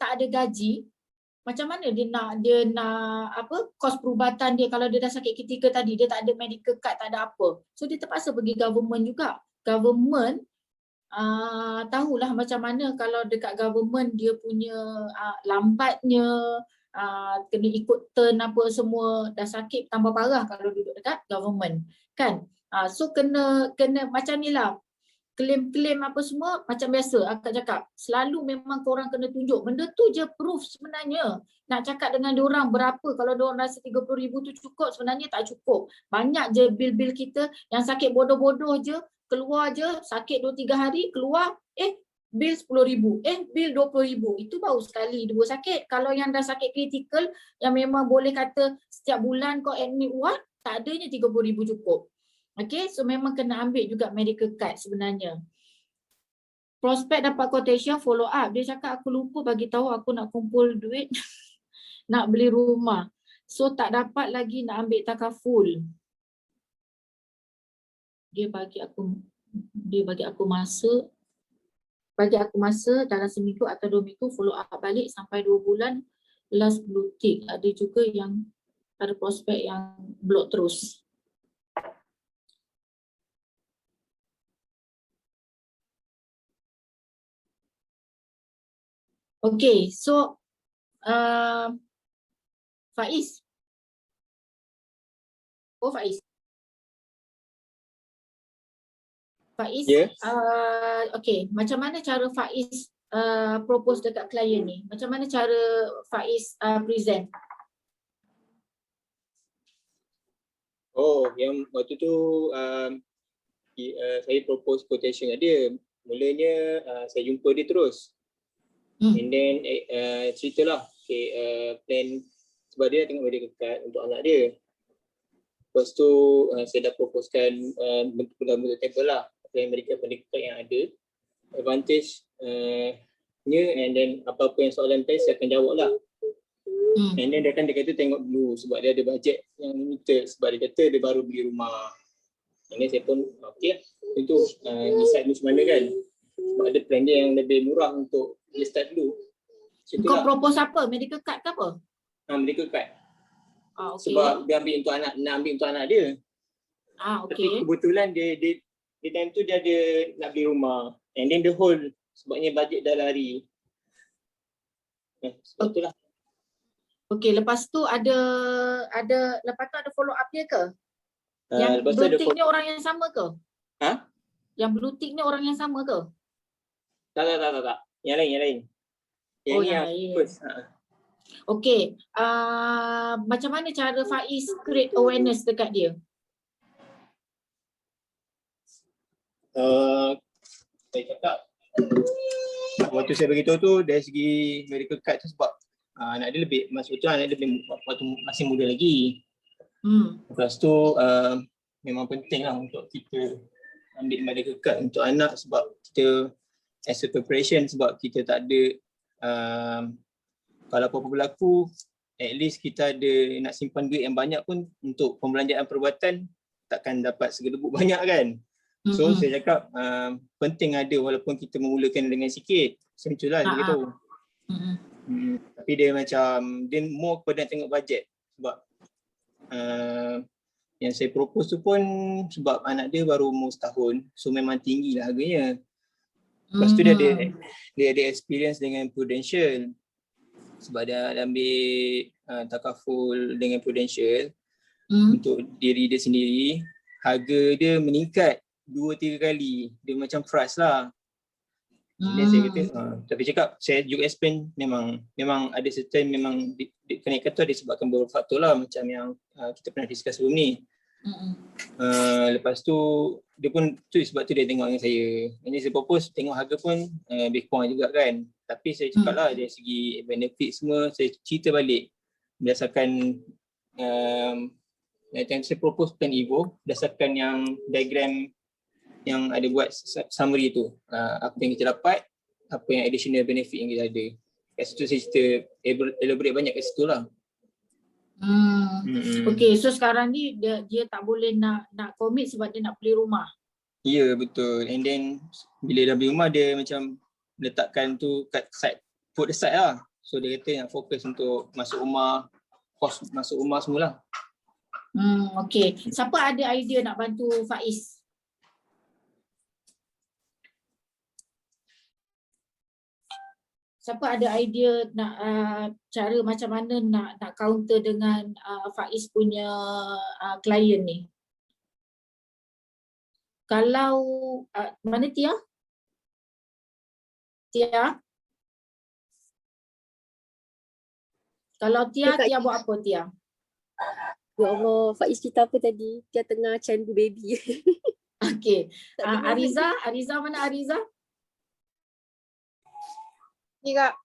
[SPEAKER 1] ada gaji, macam mana dia nak kos perubatan dia kalau dia dah sakit kritikal tadi, dia tak ada medical card, tak ada apa. So dia terpaksa pergi government juga. Government tahulah macam mana kalau dekat government dia punya lambatnya, kena ikut turn apa semua, dah sakit tambah parah kalau duduk dekat government kan. So kena macam ni lah, klaim-klaim apa semua macam biasa akak cakap, selalu memang korang kena tunjuk benda tu je proof sebenarnya. Nak cakap dengan diorang berapa, kalau diorang rasa 30,000 tu cukup, sebenarnya tak cukup. Banyak je bil-bil kita yang sakit bodoh-bodoh je, keluar je sakit 2-3 hari, keluar bil 10,000, bil 20,000. Itu baru sekali dua sakit. Kalau yang dah sakit kritikal yang memang boleh kata setiap bulan kau admit ward, tak adanya 30,000 cukup. Okay, so memang kena ambil juga medical card sebenarnya. Prospek dapat quotation, follow up. Dia cakap aku lupa bagi tahu aku nak kumpul duit nak beli rumah. So tak dapat lagi nak ambil takaful. Dia bagi aku masa dalam seminggu atau 2 minggu follow up balik sampai 2 bulan last blue tick. Ada juga yang ada prospek yang block terus. Okay, so Faiz. Faiz. Faiz,
[SPEAKER 3] yeah.
[SPEAKER 1] Okay, macam mana cara Faiz propose dekat klien ni? Macam mana cara Faiz present?
[SPEAKER 3] Yang waktu tu saya propose quotation kat dia. Mulanya saya jumpa dia terus. And then ceritalah plan, sebab dia tengok medical card untuk anak dia. Lepas tu saya dah proposekan bentuk table lah, plan medical card yang ada, advantage nya, and then apa-apa yang soalan test saya akan jawab lah. And then dia kata tengok dulu sebab dia ada bajet yang limited, sebab dia kata dia baru beli rumah. And then saya pun okay lah, itu decide macam mana kan, sebab ada plan dia yang lebih murah untuk dia start dulu.
[SPEAKER 1] Kau propose apa? Medical card ke apa?
[SPEAKER 3] Medical card.
[SPEAKER 1] Okay.
[SPEAKER 3] Sebab dia ambil untuk anak, nak ambil untuk anak dia.
[SPEAKER 1] Okay.
[SPEAKER 3] Tapi kebetulan dia time tu dia ada nak beli rumah. And then the whole, sebabnya bajet dah lari. Sebab itulah. Okay, lepas tu ada follow up dia ke? Yang blue tick ni orang yang sama ke? Yang blue tick ni orang yang sama ke? Tak. Yang lain. Yang ni yang first.
[SPEAKER 1] Okay, macam mana cara Faiz create awareness dekat dia?
[SPEAKER 3] Saya cakap waktu saya beritahu tu dari segi medical card tu, sebab anak dia lebih, maksudnya anak dia lebih waktu masih muda lagi. Lepas tu memang penting lah untuk kita ambil medical card untuk anak, sebab kita as a preparation, sebab kita tak ada kalau apa-apa berlaku, at least kita ada nak simpan duit yang banyak pun untuk pembelanjaan perubatan, takkan dapat segedebuk banyak kan. So saya cakap penting ada, walaupun kita memulakan dengan sikit. So itulah begitu. Tapi dia macam, dia more kepada tengok bajet, sebab yang saya propose tu pun sebab anak dia baru umur setahun, so memang tinggi lah harganya. Lepas tu dia ada experience dengan Prudential sebab dia ambil takaful dengan Prudential untuk diri dia sendiri. Harga dia meningkat 2-3 kali, dia macam price lah. Dan saya kata, tapi cakap saya juga explain memang ada certain memang kenaikan tu ada sebabkan beberapa faktor lah macam yang kita pernah discuss sebelum ni. Lepas tu dia pun tu sebab tu dia tengok dengan saya. Jadi saya propose tengok harga pun lebih kurang juga kan. Tapi saya cakap lah dari segi benefit semua saya cerita balik berdasarkan yang saya propose plan Evo berdasarkan yang diagram yang ada buat summary tu, apa yang kita dapat, apa yang additional benefit yang kita ada. Kat situ saya cerita elaborate banyak kat situ lah.
[SPEAKER 1] Okay, so sekarang ni dia tak boleh nak commit sebab dia nak beli rumah.
[SPEAKER 3] Ya, betul. And then bila dah beli rumah dia macam letakkan tu kat side, put aside lah. So dia kata nak fokus untuk masuk rumah, kos masuk rumah semualah.
[SPEAKER 1] Okay. Siapa ada idea nak bantu Faiz? Siapa ada idea nak cara macam mana nak counter dengan Faiz punya klien ni? Kalau mana Tia? Tia? Kalau Tia buat apa Tia?
[SPEAKER 4] Ya Allah, Faiz cerita apa tadi? Dia tengah candu baby.
[SPEAKER 1] Okay. Ariza mana Ariza?
[SPEAKER 5] Ni Kak.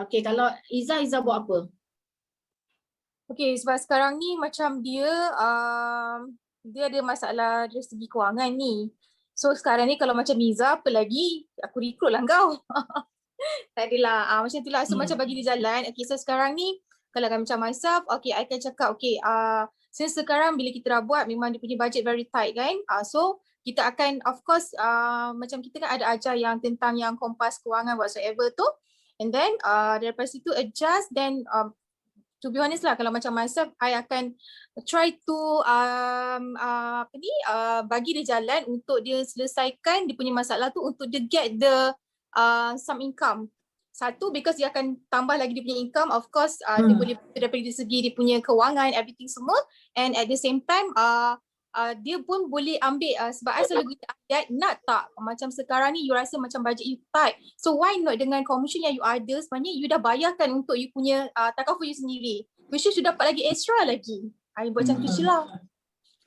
[SPEAKER 1] Okay, kalau Iza buat apa?
[SPEAKER 5] Okay, sebab sekarang ni macam dia ada masalah dari segi kewangan ni. So sekarang ni kalau macam Iza apa lagi, aku rekrut lah kau. Tak adalah, macam tu lah. So macam bagi dia jalan. Okay, so sekarang ni kalau macam myself, okay, I can cakap, okay, since sekarang bila kita dah buat memang dia punya budget very tight kan. So kita akan of course macam kita kan ada ajar yang tentang yang kompas kewangan whatsoever tu, and then daripada situ adjust. Then to be honest lah, kalau macam myself I akan try to bagi dia jalan untuk dia selesaikan dia punya masalah tu, untuk dia get the some income. Satu, because dia akan tambah lagi dia punya income, of course dia boleh daripada segi dia punya kewangan everything semua, and at the same time dia pun boleh ambil sebab I selalu guna ayat, nak tak macam sekarang ni you rasa macam budget you tight, so why not dengan commission yang you ada sebenarnya you dah bayarkan untuk you punya takaful you sendiri, which you sudah dapat lagi extra lagi. I buat macam tu je lah.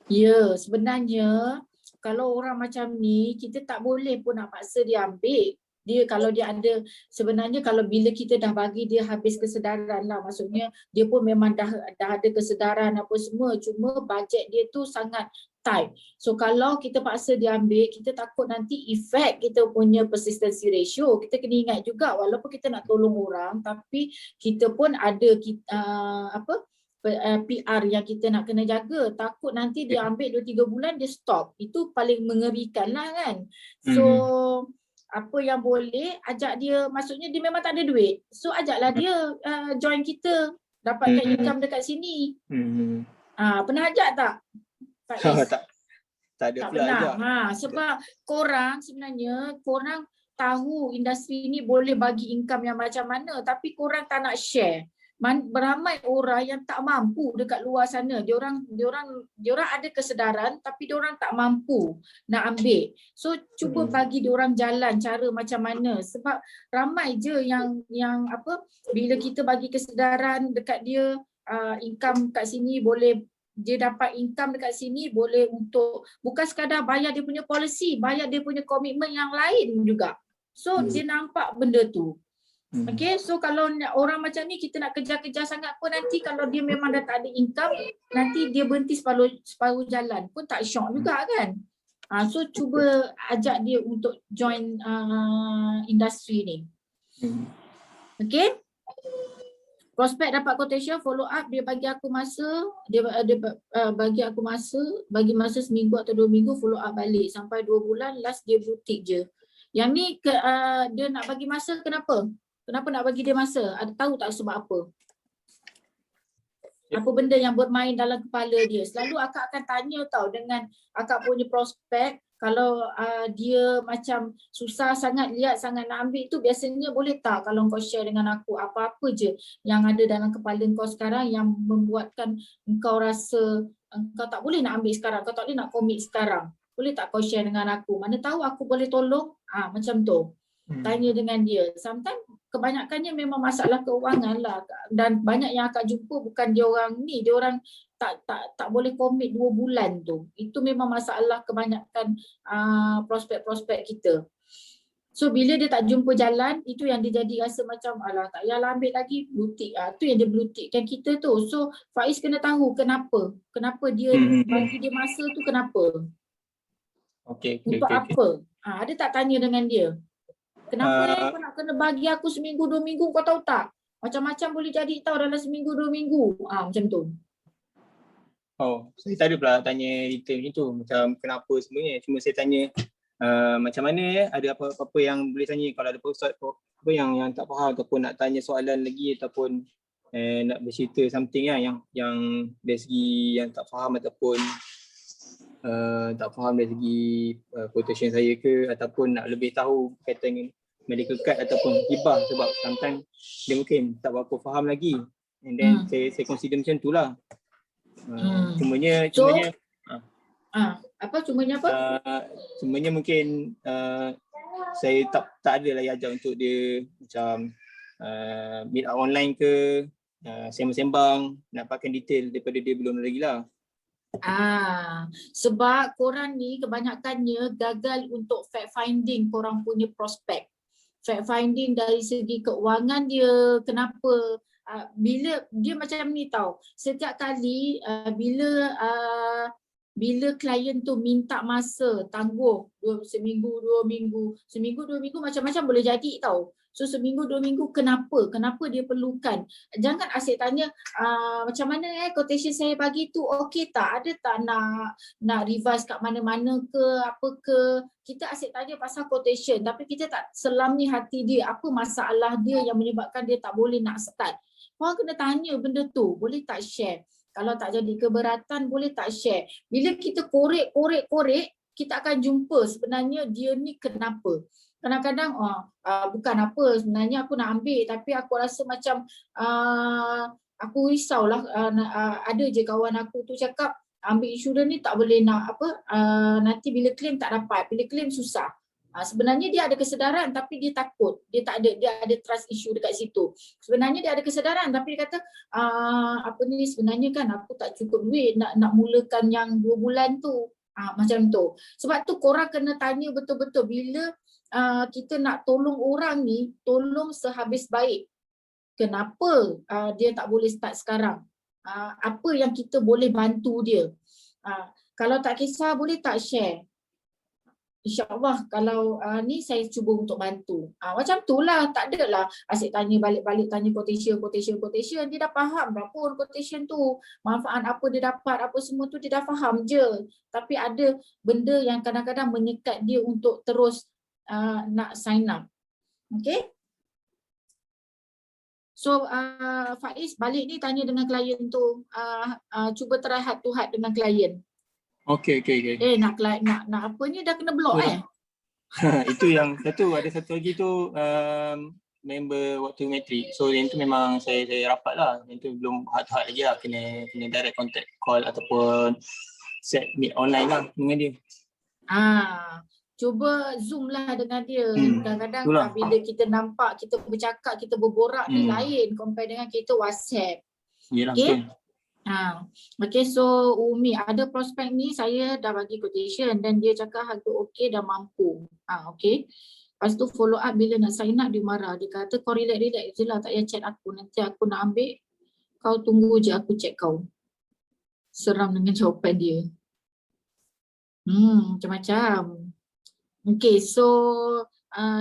[SPEAKER 1] Ya, sebenarnya kalau orang macam ni kita tak boleh pun nak paksa dia ambil. Dia kalau dia ada, sebenarnya kalau bila kita dah bagi dia habis kesedaran lah, maksudnya dia pun memang dah ada kesedaran apa semua, cuma bajet dia tu sangat tight. So kalau kita paksa dia ambil, kita takut nanti efek kita punya persistency ratio. Kita kena ingat juga walaupun kita nak tolong orang, tapi kita pun ada PR yang kita nak kena jaga. Takut nanti dia ambil 2-3 bulan dia stop. Itu paling mengerikan lah kan. So apa yang boleh, ajak dia, maksudnya dia memang tak ada duit, so ajaklah dia join kita, dapatkan income dekat sini. Pernah ajak tak?
[SPEAKER 3] Tak ada
[SPEAKER 1] tak
[SPEAKER 3] pula
[SPEAKER 1] pernah.
[SPEAKER 3] ajak.
[SPEAKER 1] Sebab korang sebenarnya korang tahu industri ni boleh bagi income yang macam mana, tapi korang tak nak share. Beramai orang yang tak mampu dekat luar sana. Diorang ada kesedaran tapi diorang tak mampu nak ambil. So cuba bagi diorang jalan cara macam mana, sebab ramai je yang bila kita bagi kesedaran dekat dia, income kat sini boleh, dia dapat income dekat sini boleh untuk bukan sekadar bayar dia punya policy, bayar dia punya komitmen yang lain juga. So dia nampak benda tu. Okay, so kalau orang macam ni kita nak kejar-kejar sangat pun, nanti kalau dia memang dah tak ada income, nanti dia berhenti separuh jalan pun tak syok juga kan. So cuba ajak dia untuk join industri ni. Okay, prospek dapat quotation, follow up, dia bagi aku masa, bagi masa seminggu atau 2 minggu, follow up balik sampai 2 bulan, last dia butik je. Yang ni dia nak bagi masa kenapa? Kenapa nak bagi dia masa? Ada tahu tak sebab apa? apa benda yang bermain dalam kepala dia. Selalu akak akan tanya tau dengan akak punya prospek, kalau dia macam susah sangat lihat sangat nak ambil tu, biasanya boleh tak kalau kau share dengan aku apa-apa je yang ada dalam kepala kau sekarang yang membuatkan kau rasa kau tak boleh nak ambil sekarang, kau tak boleh nak commit sekarang. Boleh tak kau share dengan aku? Mana tahu aku boleh tolong. Macam tu. Tanya dengan dia. Sometimes kebanyakannya memang masalah keuangan lah. Dan banyak yang akak jumpa bukan dia orang ni, dia orang tak boleh komit 2 bulan tu. Itu memang masalah kebanyakan prospek-prospek kita. So bila dia tak jumpa jalan, itu yang dia jadi rasa macam alah tak payahlah ambil lagi, blue tick. Tu yang dia blue tickkan kita tu. So Faiz kena tahu kenapa. Kenapa dia bagi dia masa tu kenapa. Untuk apa? Ada tak tanya dengan dia? Kenapa kau nak kena bagi aku seminggu 2 minggu, kau tahu tak? Macam-macam boleh jadi tahu dalam seminggu 2 minggu. Macam tu.
[SPEAKER 3] Saya tak ada pula tanya detail macam tu. Macam kenapa sebenarnya. Cuma saya tanya macam mana ya, ada apa-apa yang boleh tanya kalau ada apa yang tak faham ataupun nak tanya soalan lagi ataupun nak bercerita something yang dari segi yang tak faham ataupun tak faham dari segi quotation saya ke, ataupun nak lebih tahu berkaitan dengan medical card ataupun hibah, sebab sometimes dia mungkin tak berapa faham lagi, and then saya consider macam tu lah. Cumanya cumanya mungkin saya tak ada lah ajar untuk dia macam meet up online ke, sembang-sembang, nak pakai detail daripada dia belum lagi lah.
[SPEAKER 1] Sebab korang ni kebanyakannya gagal untuk fact finding korang punya prospek. Fact finding dari segi keuangan dia, kenapa bila dia macam ni tau, setiap kali bila klien tu minta masa tangguh seminggu 2 minggu macam-macam boleh jadi tau. So seminggu 2 minggu kenapa dia perlukan. Jangan asyik tanya macam mana quotation saya bagi tu okey tak, ada tak nak revise kat mana-mana ke apa ke. Kita asyik tanya pasal quotation tapi kita tak selami hati dia, apa masalah dia yang menyebabkan dia tak boleh nak start. Korang kena tanya benda tu, boleh tak share. Kalau tak jadi keberatan boleh tak share. Bila kita korek, kita akan jumpa sebenarnya dia ni kenapa. Kadang-kadang bukan apa sebenarnya aku nak ambil, tapi aku rasa macam aku risaulah. Ada je kawan aku tu cakap ambil insurans ni tak boleh nak nanti bila claim tak dapat, bila claim susah. Sebenarnya dia ada kesedaran tapi dia takut, dia ada trust issue dekat situ. Sebenarnya dia ada kesedaran tapi dia kata sebenarnya kan aku tak cukup duit nak mulakan yang 2 bulan tu. Macam tu. Sebab tu korang kena tanya betul-betul bila kita nak tolong orang ni, tolong sehabis baik. Kenapa dia tak boleh start sekarang? Apa yang kita boleh bantu dia? Kalau tak kisah boleh tak share? InsyaAllah kalau ni saya cuba untuk bantu. Macam tu lah, tak ada lah asyik tanya balik-balik, tanya quotation. Dia dah faham dah pun quotation tu. Manfaat apa dia dapat, apa semua tu dia dah faham je. Tapi ada benda yang kadang-kadang menyekat dia untuk terus nak sign up. Okay? So Faiz balik ni tanya dengan klien tu, cuba try heart to heart dengan klien.
[SPEAKER 3] Okay.
[SPEAKER 1] Nak apa ni dah kena block
[SPEAKER 3] Itu yang satu, ada satu lagi tu member waktu matrik. So yang tu memang saya rapat lah. Yang tu belum heart to heart lagi lah, kena direct contact call ataupun set meet online lah dengan dia.
[SPEAKER 1] Cuba zoom lah dengan dia. Kadang-kadang bila kita nampak, kita bercakap, kita berborak ni lain compare dengan kita WhatsApp.
[SPEAKER 3] Yelah,
[SPEAKER 1] okay?
[SPEAKER 3] Betul.
[SPEAKER 1] Okay, so Umi ada prospek ni saya dah bagi quotation dan dia cakap harga okey dah mampu. Okay. Lepas tu follow up bila nak sign up dia marah. Dia kata kau relax je lah, tak payah chat aku. Nanti aku nak ambil, kau tunggu je aku check kau. Seram dengan jawapan dia. Macam-macam. Okay, so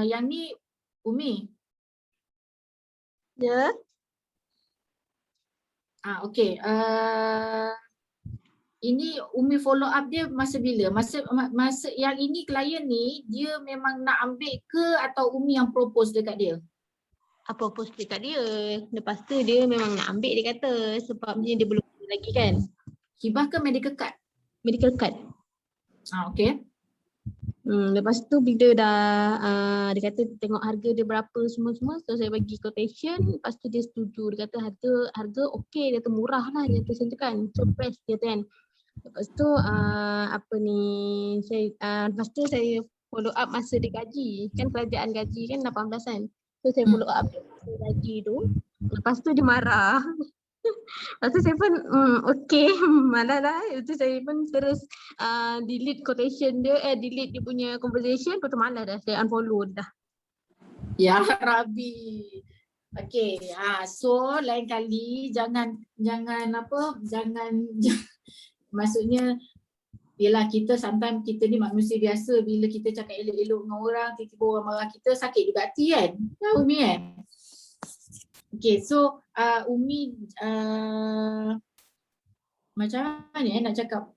[SPEAKER 1] yang ni Umi.
[SPEAKER 4] Ya.
[SPEAKER 1] Okay. Ini Umi follow up dia masa bila? Masa yang ini klien ni dia memang nak ambil ke atau Umi yang propose dekat dia?
[SPEAKER 4] apa-apa speak kat dia. Lepas tu dia memang nak ambil dia kata sebabnya dia belum ada lagi kan.
[SPEAKER 1] Hibah ke medical card?
[SPEAKER 4] Medical card.
[SPEAKER 1] Okay.
[SPEAKER 4] Lepas tu bila dah dia kata tengok harga dia berapa semua-semua, so saya bagi quotation, lepas tu dia setuju, dia kata harga okey, dia kata murah lah, dia kata macam tu kan, surprise dia tu kan. Lepas tu lepas tu saya follow up masa dia gaji, kan kerajaan gaji kan 18 kan. So saya follow up masa gaji tu, lepas tu dia marah. Lepas tu saya pun okey, malah lah. Lepas tu saya pun terus delete quotation dia, delete dia punya conversation, lepas tu malah dah saya unfollow dah.
[SPEAKER 1] Ya Rabbi. Okay, so lain kali jangan maksudnya yelah kita sometimes kita ni manusia biasa, bila kita cakap elok-elok dengan orang, tiba-tiba orang marah kita, sakit juga hati kan? Tahu Umi kan? Okay, so Umi macam mana nak cakap?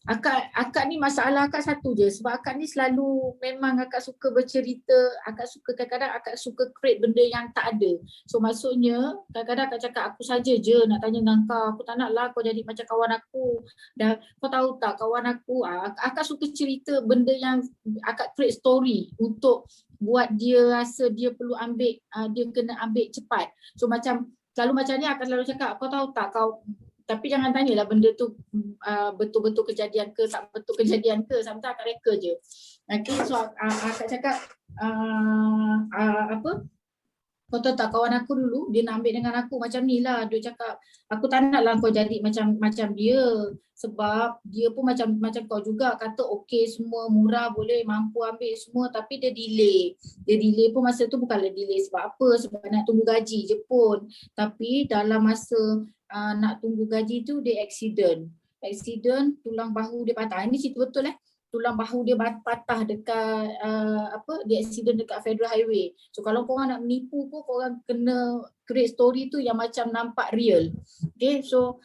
[SPEAKER 1] Akak ni masalah akak satu je, sebab akak ni selalu memang akak suka bercerita, akak suka kadang-kadang akak suka create benda yang tak ada. So maksudnya kadang-kadang akak cakap aku saja je nak tanya dengan kau, aku tak naklah kau jadi macam kawan aku. Dan kau tahu tak kawan aku, akak suka cerita benda yang akak create story untuk buat dia rasa dia perlu ambil, dia kena ambil cepat. So macam selalu macam ni akak selalu cakap, kau tahu tak kau, tapi jangan tanyalah benda tu betul-betul kejadian ke, tak betul kejadian ke, sometimes akak reka je. Okay, so akak cakap kau tahu tak kawan aku dulu, dia nak ambil dengan aku macam ni lah. Dia cakap, aku tak naklah kau jadi macam dia. Sebab dia pun macam kau juga, kata okey semua murah, boleh mampu ambil semua, tapi dia delay. Dia delay pun masa tu bukanlah delay sebab apa, sebab nak tunggu gaji je pun. Tapi dalam masa nak tunggu gaji tu dia accident, tulang bahu dia patah. Ini cerita betul tulang bahu dia patah dekat dia accident dekat Federal Highway. So kalau korang nak menipu pun korang kena create story tu yang macam nampak real. Okay, so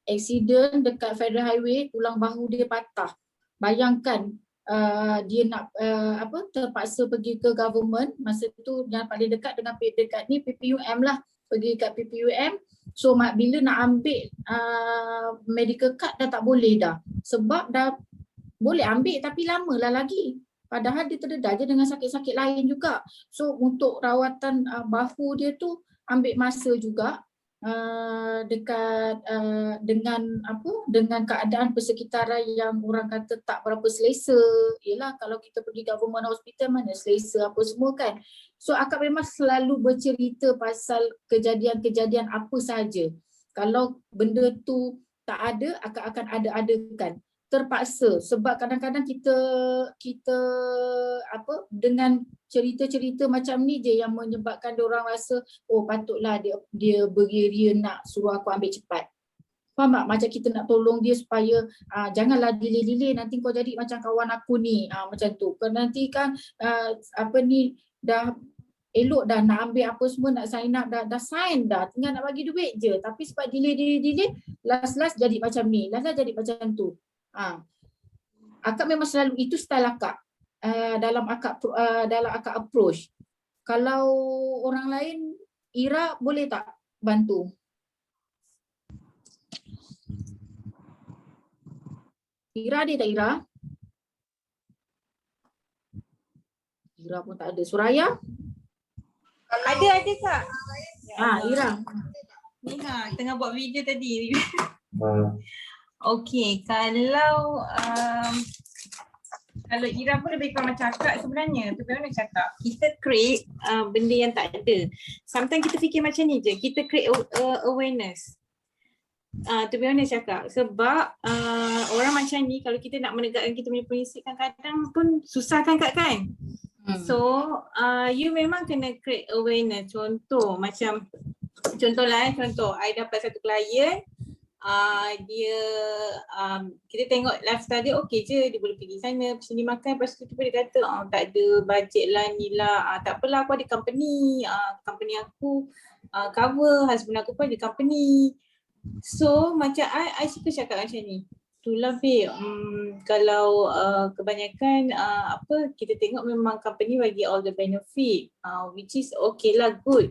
[SPEAKER 1] accident dekat Federal Highway, tulang bahu dia patah. Bayangkan dia nak terpaksa pergi ke government, masa tu yang paling dekat dengan dekat ni PPUM lah, pergi kat PPUM. So bila nak ambil medical card dah tak boleh dah, sebab dah boleh ambil tapi lama lah lagi, padahal dia terdedah je dengan sakit-sakit lain juga. So untuk rawatan bahu dia tu ambil masa juga, dengan keadaan persekitaran yang orang kata tak berapa selesa. Yelah kalau kita pergi government hospital mana selesa apa semua kan. So akak memang selalu bercerita pasal kejadian-kejadian apa saja. Kalau benda tu tak ada, akak akan ada-adakan. Terpaksa sebab kadang-kadang kita dengan cerita-cerita macam ni je yang menyebabkan diorang rasa oh patutlah dia beria nak suruh aku ambil cepat. Faham tak? Macam kita nak tolong dia supaya janganlah delay-delay, nanti kau jadi macam kawan aku ni, macam tu. Kau nanti kan dah elok dah nak ambil apa semua, nak sign up dah sign dah, tinggal nak bagi duit je, tapi sebab delay last jadi macam ni, last jadi macam tu. Akak memang selalu itu style akak dalam akak approach. Kalau orang lain, Ira boleh tak bantu? Ira ada tak Ira? Ira pun tak ada. Suraya?
[SPEAKER 5] Ada Kak.
[SPEAKER 1] Ira.
[SPEAKER 5] Ni tengah buat video tadi. Okey, kalau Ira pun lebih kurang macam akak sebenarnya. Tu kan nak cakap, kita create benda yang tak ada. Sometimes kita fikir macam ni je, kita create awareness. To be honest cakap, sebab orang macam ni kalau kita nak menegakkan kita punya prinsip kadang-kadang pun susah kan Kak kan? So you memang kena create awareness. Contoh I dapat satu klien, dia kita tengok lifestyle dia okey je, dia boleh pergi sana, sini makan, lepas tu dia kata tak ada bajet lah ni lah, tak apalah aku ada company aku cover, husband aku pun ada company. So macam I suka cakap macam ni,
[SPEAKER 6] itulah Fik. Kalau kebanyakan apa kita tengok memang company bagi all the benefit, which is okay lah, good.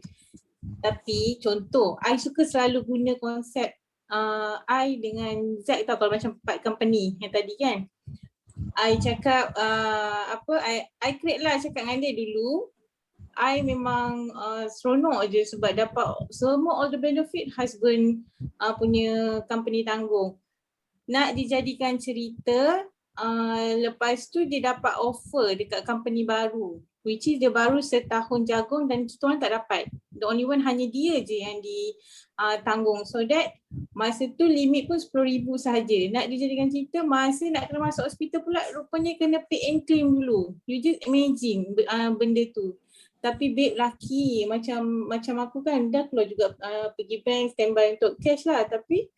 [SPEAKER 6] Tapi contoh, I suka selalu guna konsep I dengan Zack tau, kalau macam part company yang tadi kan. I cakap I create lah cakap dengan dia dulu. I memang seronok je sebab dapat semua all the benefit husband punya company tanggung. Nak dijadikan cerita, lepas tu dia dapat offer dekat company baru, which is dia baru setahun jagung dan kita orang tak dapat. The only one hanya dia je yang ditanggung. So that masa tu limit pun 10,000 sahaja. Nak dijadikan cerita, masa nak kena masuk hospital pula rupanya kena pay and claim dulu. You just imagine benda tu. Tapi babe laki macam aku kan dah keluar juga pergi bank standby untuk cash lah, tapi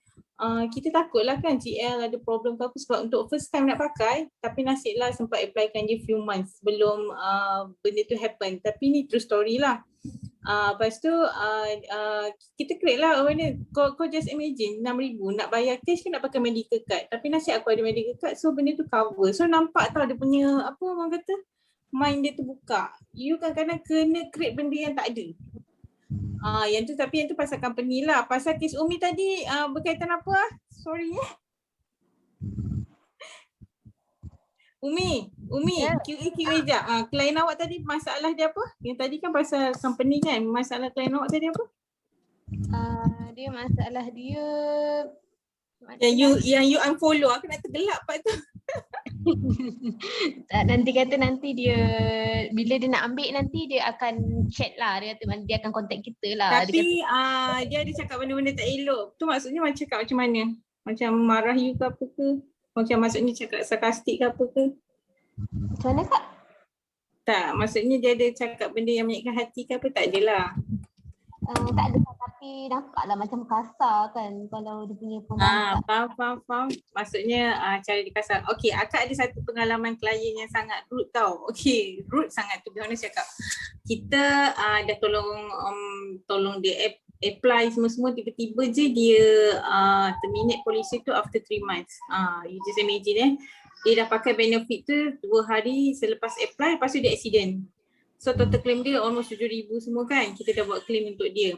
[SPEAKER 6] kita takut lah kan GL ada problem ke apa, sebab untuk first time nak pakai, tapi nasib lah sempat applykan dia few months sebelum benda tu happen. Tapi ni true story lah. Lepas tu kita create lah mana, kau just imagine 6,000 nak bayar cash kan, nak pakai medical card, tapi nasib aku ada medical card, so benda tu cover. So nampak tau dia punya apa orang kata, mind dia terbuka. You kadang-kadang kena create benda yang tak ada. Yang tu, tapi yang tu pasal company lah. Pasal kes Umi tadi berkaitan apa? Sorry. Umi,
[SPEAKER 4] Ya.
[SPEAKER 6] QA jap. Klien awak tadi masalah dia apa? Yang tadi kan pasal company kan. Masalah klien awak tadi apa?
[SPEAKER 4] Dia masalah dia
[SPEAKER 6] Yang you unfollow. Aku nak tergelak part tu.
[SPEAKER 4] nanti dia bila dia nak ambil nanti dia akan chat lah, dia kata dia akan contact kita lah.
[SPEAKER 6] Tapi dia ada cakap benda-benda tak elok. Tu maksudnya macam cakap macam mana? Macam marah you ke apa ke? Macam maksudnya cakap sarkastik ke apa ke?
[SPEAKER 4] Macam mana Kak?
[SPEAKER 6] Tak, maksudnya dia ada cakap benda yang menyakitkan hati ke apa? Tak adalah.
[SPEAKER 4] Tak ada, tapi nampak lah macam kasar kan kalau dia punya pembahasan.
[SPEAKER 6] Faham. Maksudnya cara dia kasar. Okay, akak ada satu pengalaman klien yang sangat rude tau. Okay, rude sangat, to be honest cakap. Kita dah tolong dia apply semua-semua, tiba-tiba je dia terminate polisi tu after 3 months. You just imagine dia dah pakai benefit tu 2 hari selepas apply, lepas tu dia accident. So total claim dia almost 7,000 semua kan, kita dah buat claim untuk dia.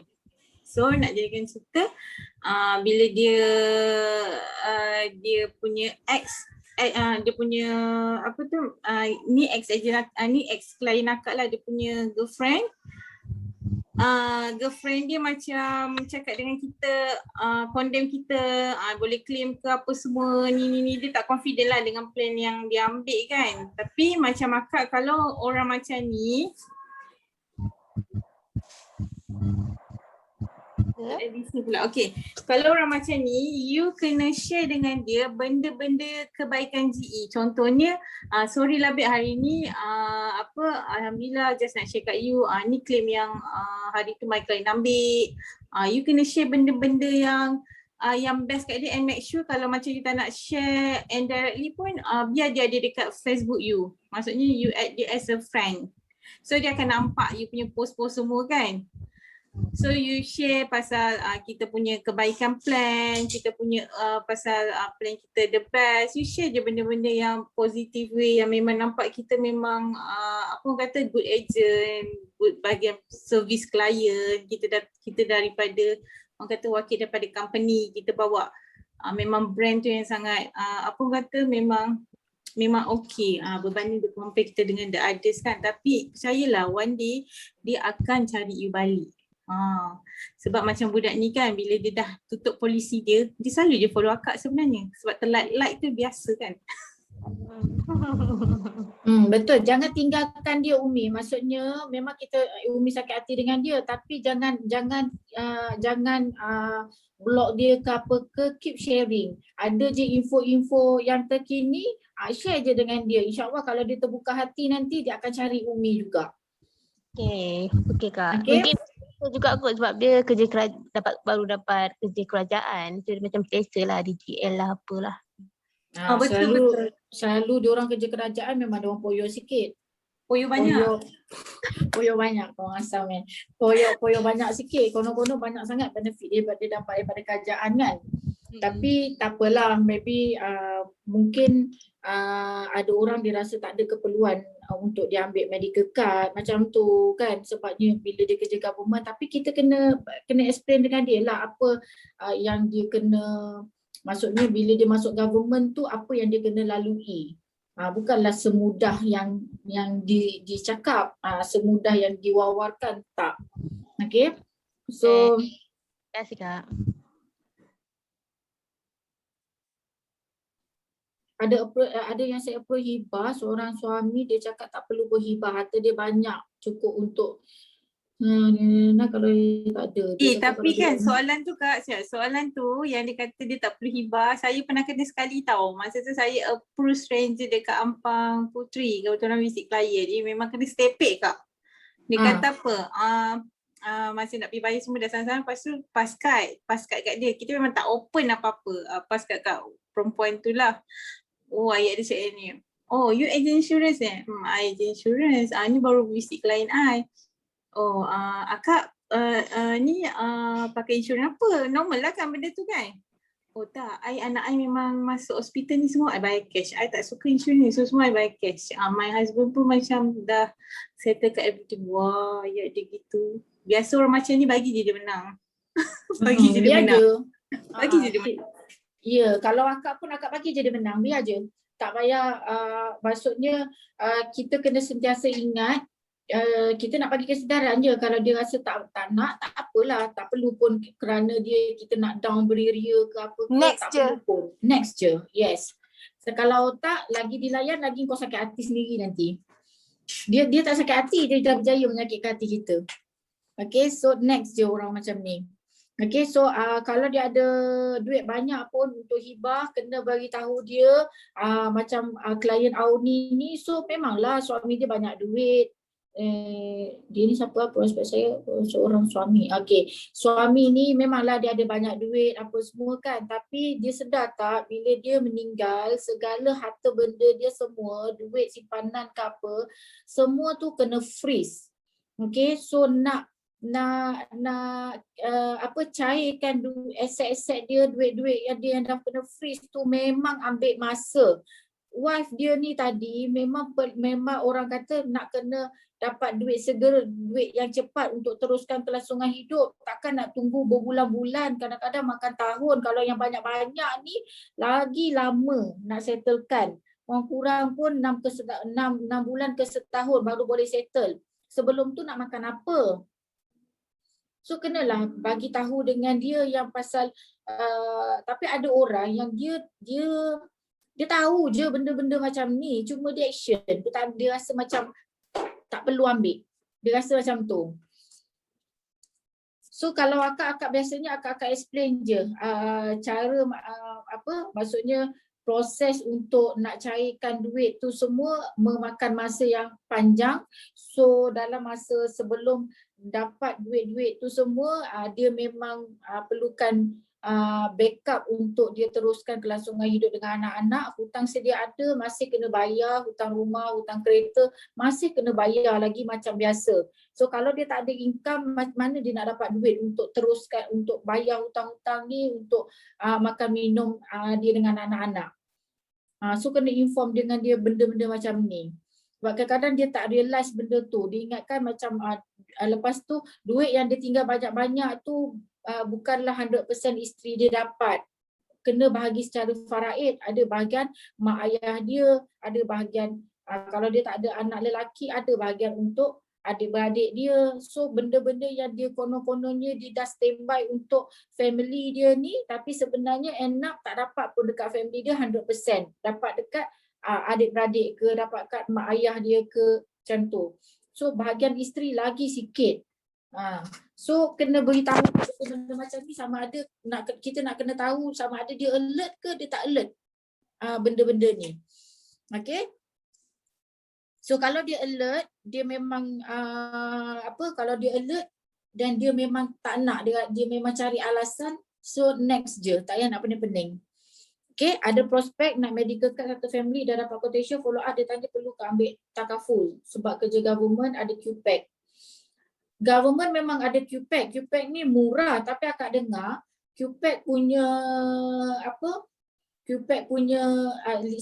[SPEAKER 6] So nak jadikan cerita, bila dia punya dia punya apa tu, ni ex klien akak lah, dia punya girlfriend. Girlfriend dia macam cakap dengan kita, condemn kita, boleh claim ke apa semua, ni dia tak confident lah dengan plan yang dia ambil kan. Tapi macam akak, kalau orang macam ni okay, kalau orang macam ni, you kena share dengan dia benda-benda kebaikan GE. Contohnya, sorry lah babe hari ni alhamdulillah just nak share kat you, ni claim yang hari tu my client ambil. You kena share benda-benda yang best kat dia, and make sure kalau macam you tak nak share indirectly pun, biar dia ada dekat Facebook you. Maksudnya you add dia as a friend. So dia akan nampak you punya post-post semua kan. So you share pasal kita punya kebaikan plan, kita punya pasal plan kita the best. You share je benda-benda yang positive way, yang memang nampak kita memang apa orang kata good agent, good bagian service client. Kita daripada orang kata wakil daripada company, kita bawa memang brand tu yang sangat apa orang kata memang okay berbanding dia compare kita dengan the others kan. Tapi percayalah one day dia akan cari you balik. Sebab macam budak ni kan, bila dia dah tutup polisi dia selalu je follow akak sebenarnya. Sebab telat like tu biasa kan.
[SPEAKER 1] Betul, jangan tinggalkan dia Umi. Maksudnya memang Umi sakit hati dengan dia, tapi jangan block dia ke apa ke, keep sharing. Ada je info-info yang terkini, share je dengan dia. InsyaAllah kalau dia terbuka hati nanti dia akan cari Umi juga.
[SPEAKER 4] Okay Kak.
[SPEAKER 1] Okay.
[SPEAKER 4] Mungkin juga kot sebab dia baru dapat kerja kerajaan. So dia macam selesa lah di GL lah apalah.
[SPEAKER 6] Betul.
[SPEAKER 1] Selalu diorang kerja kerajaan memang diorang poyo sikit.
[SPEAKER 6] Poyo banyak.
[SPEAKER 1] Poyo banyak korang asam kan. Poyo banyak sikit. Kono-kono banyak sangat benefit dia dapat daripada kerajaan kan. Tapi tak apalah, maybe mungkin ada orang dia rasa tak ada keperluan untuk dia ambil medical card macam tu kan, sebabnya bila dia kerja government. Tapi kita kena explain dengan dia lah apa yang dia kena, maksudnya bila dia masuk government tu apa yang dia kena lalui. Bukanlah semudah yang dicakap, semudah yang diwawarkan, tak. Okay, so
[SPEAKER 4] terima kasih Kak.
[SPEAKER 1] Ada yang saya approve hibah, seorang suami dia cakap tak perlu berhibah, harta dia banyak, cukup untuk kalau tak ada. Dia cakap
[SPEAKER 6] Tapi
[SPEAKER 1] kalau
[SPEAKER 6] kan
[SPEAKER 1] dia,
[SPEAKER 6] soalan tu Kak, soalan tu yang dia kata dia tak perlu hibah, saya pernah kena sekali tahu. Masa tu saya approve stranger dekat Ampang Puteri, kebetulan visit klien. Dia memang kena stepek Kak. Dia kata apa? Masa nak pergi bayar semua dah sama-sama, lepas tu pass card kat dia. Kita memang tak open apa-apa. Pass card kat perempuan tu lah. Oh, ayat dia cakap ni. Oh, you agent insurance I agent insurance. Ni baru visit klien I. Oh, akak ni pakai insurans apa? Normal lah kan benda tu kan? Oh tak, anak I memang masuk hospital ni semua I bayar cash. I tak suka insurans, so semua I bayar cash. My husband pun macam dah settle kat everything. Wah, ya dia gitu. Biasa orang macam ni bagi je dia menang. Bagi je dia menang. Bagi je dia menang.
[SPEAKER 1] Ya, kalau akak pun akak bagi je dia menang, biar je. Tak payah, maksudnya kita kena sentiasa ingat, kita nak bagi kesedaran je. Kalau dia rasa tak nak, tak apalah. Tak perlu pun kerana dia kita nak down beria ke apa ke.
[SPEAKER 5] Next
[SPEAKER 1] tak
[SPEAKER 5] je.
[SPEAKER 1] perlu pun. Next je, yes. So, kalau tak, lagi dilayan, lagi kau sakit hati sendiri nanti. Dia tak sakit hati, dia dah berjaya menyakitkan hati kita. Okay, so next je orang macam ni. Okay, so kalau dia ada duit banyak pun untuk hibah, kena bagi tahu dia macam klien Auni ni, so memanglah suami dia banyak duit. Dia ni siapa, prospek saya seorang suami. Okay, suami ni memanglah dia ada banyak duit apa semua kan, tapi dia sedar tak bila dia meninggal, segala harta benda dia semua, duit simpanan ke apa, semua tu kena freeze. Okay, so nak cairkan aset-aset dia, duit-duit yang dia dah kena freeze tu memang ambil masa. Wife dia ni tadi memang orang kata nak kena dapat duit segera, duit yang cepat untuk teruskan kelangsungan hidup. Takkan nak tunggu berbulan-bulan, kadang-kadang makan tahun. Kalau yang banyak-banyak ni lagi lama nak settlekan. Kurang pun 6 bulan ke setahun baru boleh settle. Sebelum tu nak makan apa? So kenalah bagi tahu dengan dia yang pasal tapi ada orang yang dia tahu je benda-benda macam ni, cuma dia action. Dia rasa macam tak perlu ambil. Dia rasa macam tu. So kalau akak biasanya akak explain je cara maksudnya proses untuk nak cairkan duit tu semua memakan masa yang panjang. So dalam masa sebelum dapat duit-duit tu semua, dia memang perlukan backup untuk dia teruskan kelangsungan hidup dengan anak-anak. Hutang sedia ada masih kena bayar, hutang rumah, hutang kereta masih kena bayar lagi macam biasa. So kalau dia tak ada income, mana dia nak dapat duit untuk teruskan, untuk bayar hutang-hutang ni, untuk makan minum dia dengan anak-anak. So kena inform dengan dia benda-benda macam ni. Sebab kadang-kadang dia tak realise benda tu. Dia ingatkan macam lepas tu duit yang dia tinggal banyak-banyak tu bukanlah 100% isteri dia dapat. Kena bahagi secara faraid. Ada bahagian mak ayah dia, ada bahagian kalau dia tak ada anak lelaki, ada bahagian untuk adik-beradik dia. So benda-benda yang dia konon-kononnya dia dah standby untuk family dia ni, tapi sebenarnya end up tak dapat pun dekat family dia 100%. Dapat dekat adik-beradik ke, dapat kat mak ayah dia ke, macam tu. So bahagian isteri lagi sikit. So kena beritahu benda macam ni, sama ada kita nak kena tahu sama ada dia alert ke dia tak alert benda-benda ni. Okay. So kalau dia alert, dia memang kalau dia alert dan dia memang tak nak, dia memang cari alasan, so next je, tak payah nak pening-pening. Okay, ada prospek nak medical card satu family, dah dapat quotation, follow up, dia tanya perlu ke ambil takaful sebab kerja government ada QPAC. Government memang ada QPAC. QPAC ni murah, tapi akak dengar QPAC punya apa? QPAC punya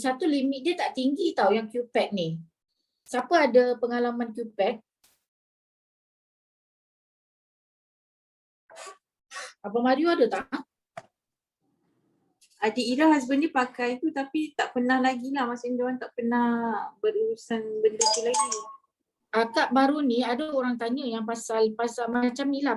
[SPEAKER 1] satu limit dia tak tinggi tau yang QPAC ni. Siapa ada pengalaman QPAC? Abang Mario ada tak?
[SPEAKER 6] Adik Ira husband dia pakai tu tapi tak pernah lagi lah. Maksudnya diorang tak pernah berurusan benda tu lagi.
[SPEAKER 1] Kak baru ni ada orang tanya yang pasal macam ni lah,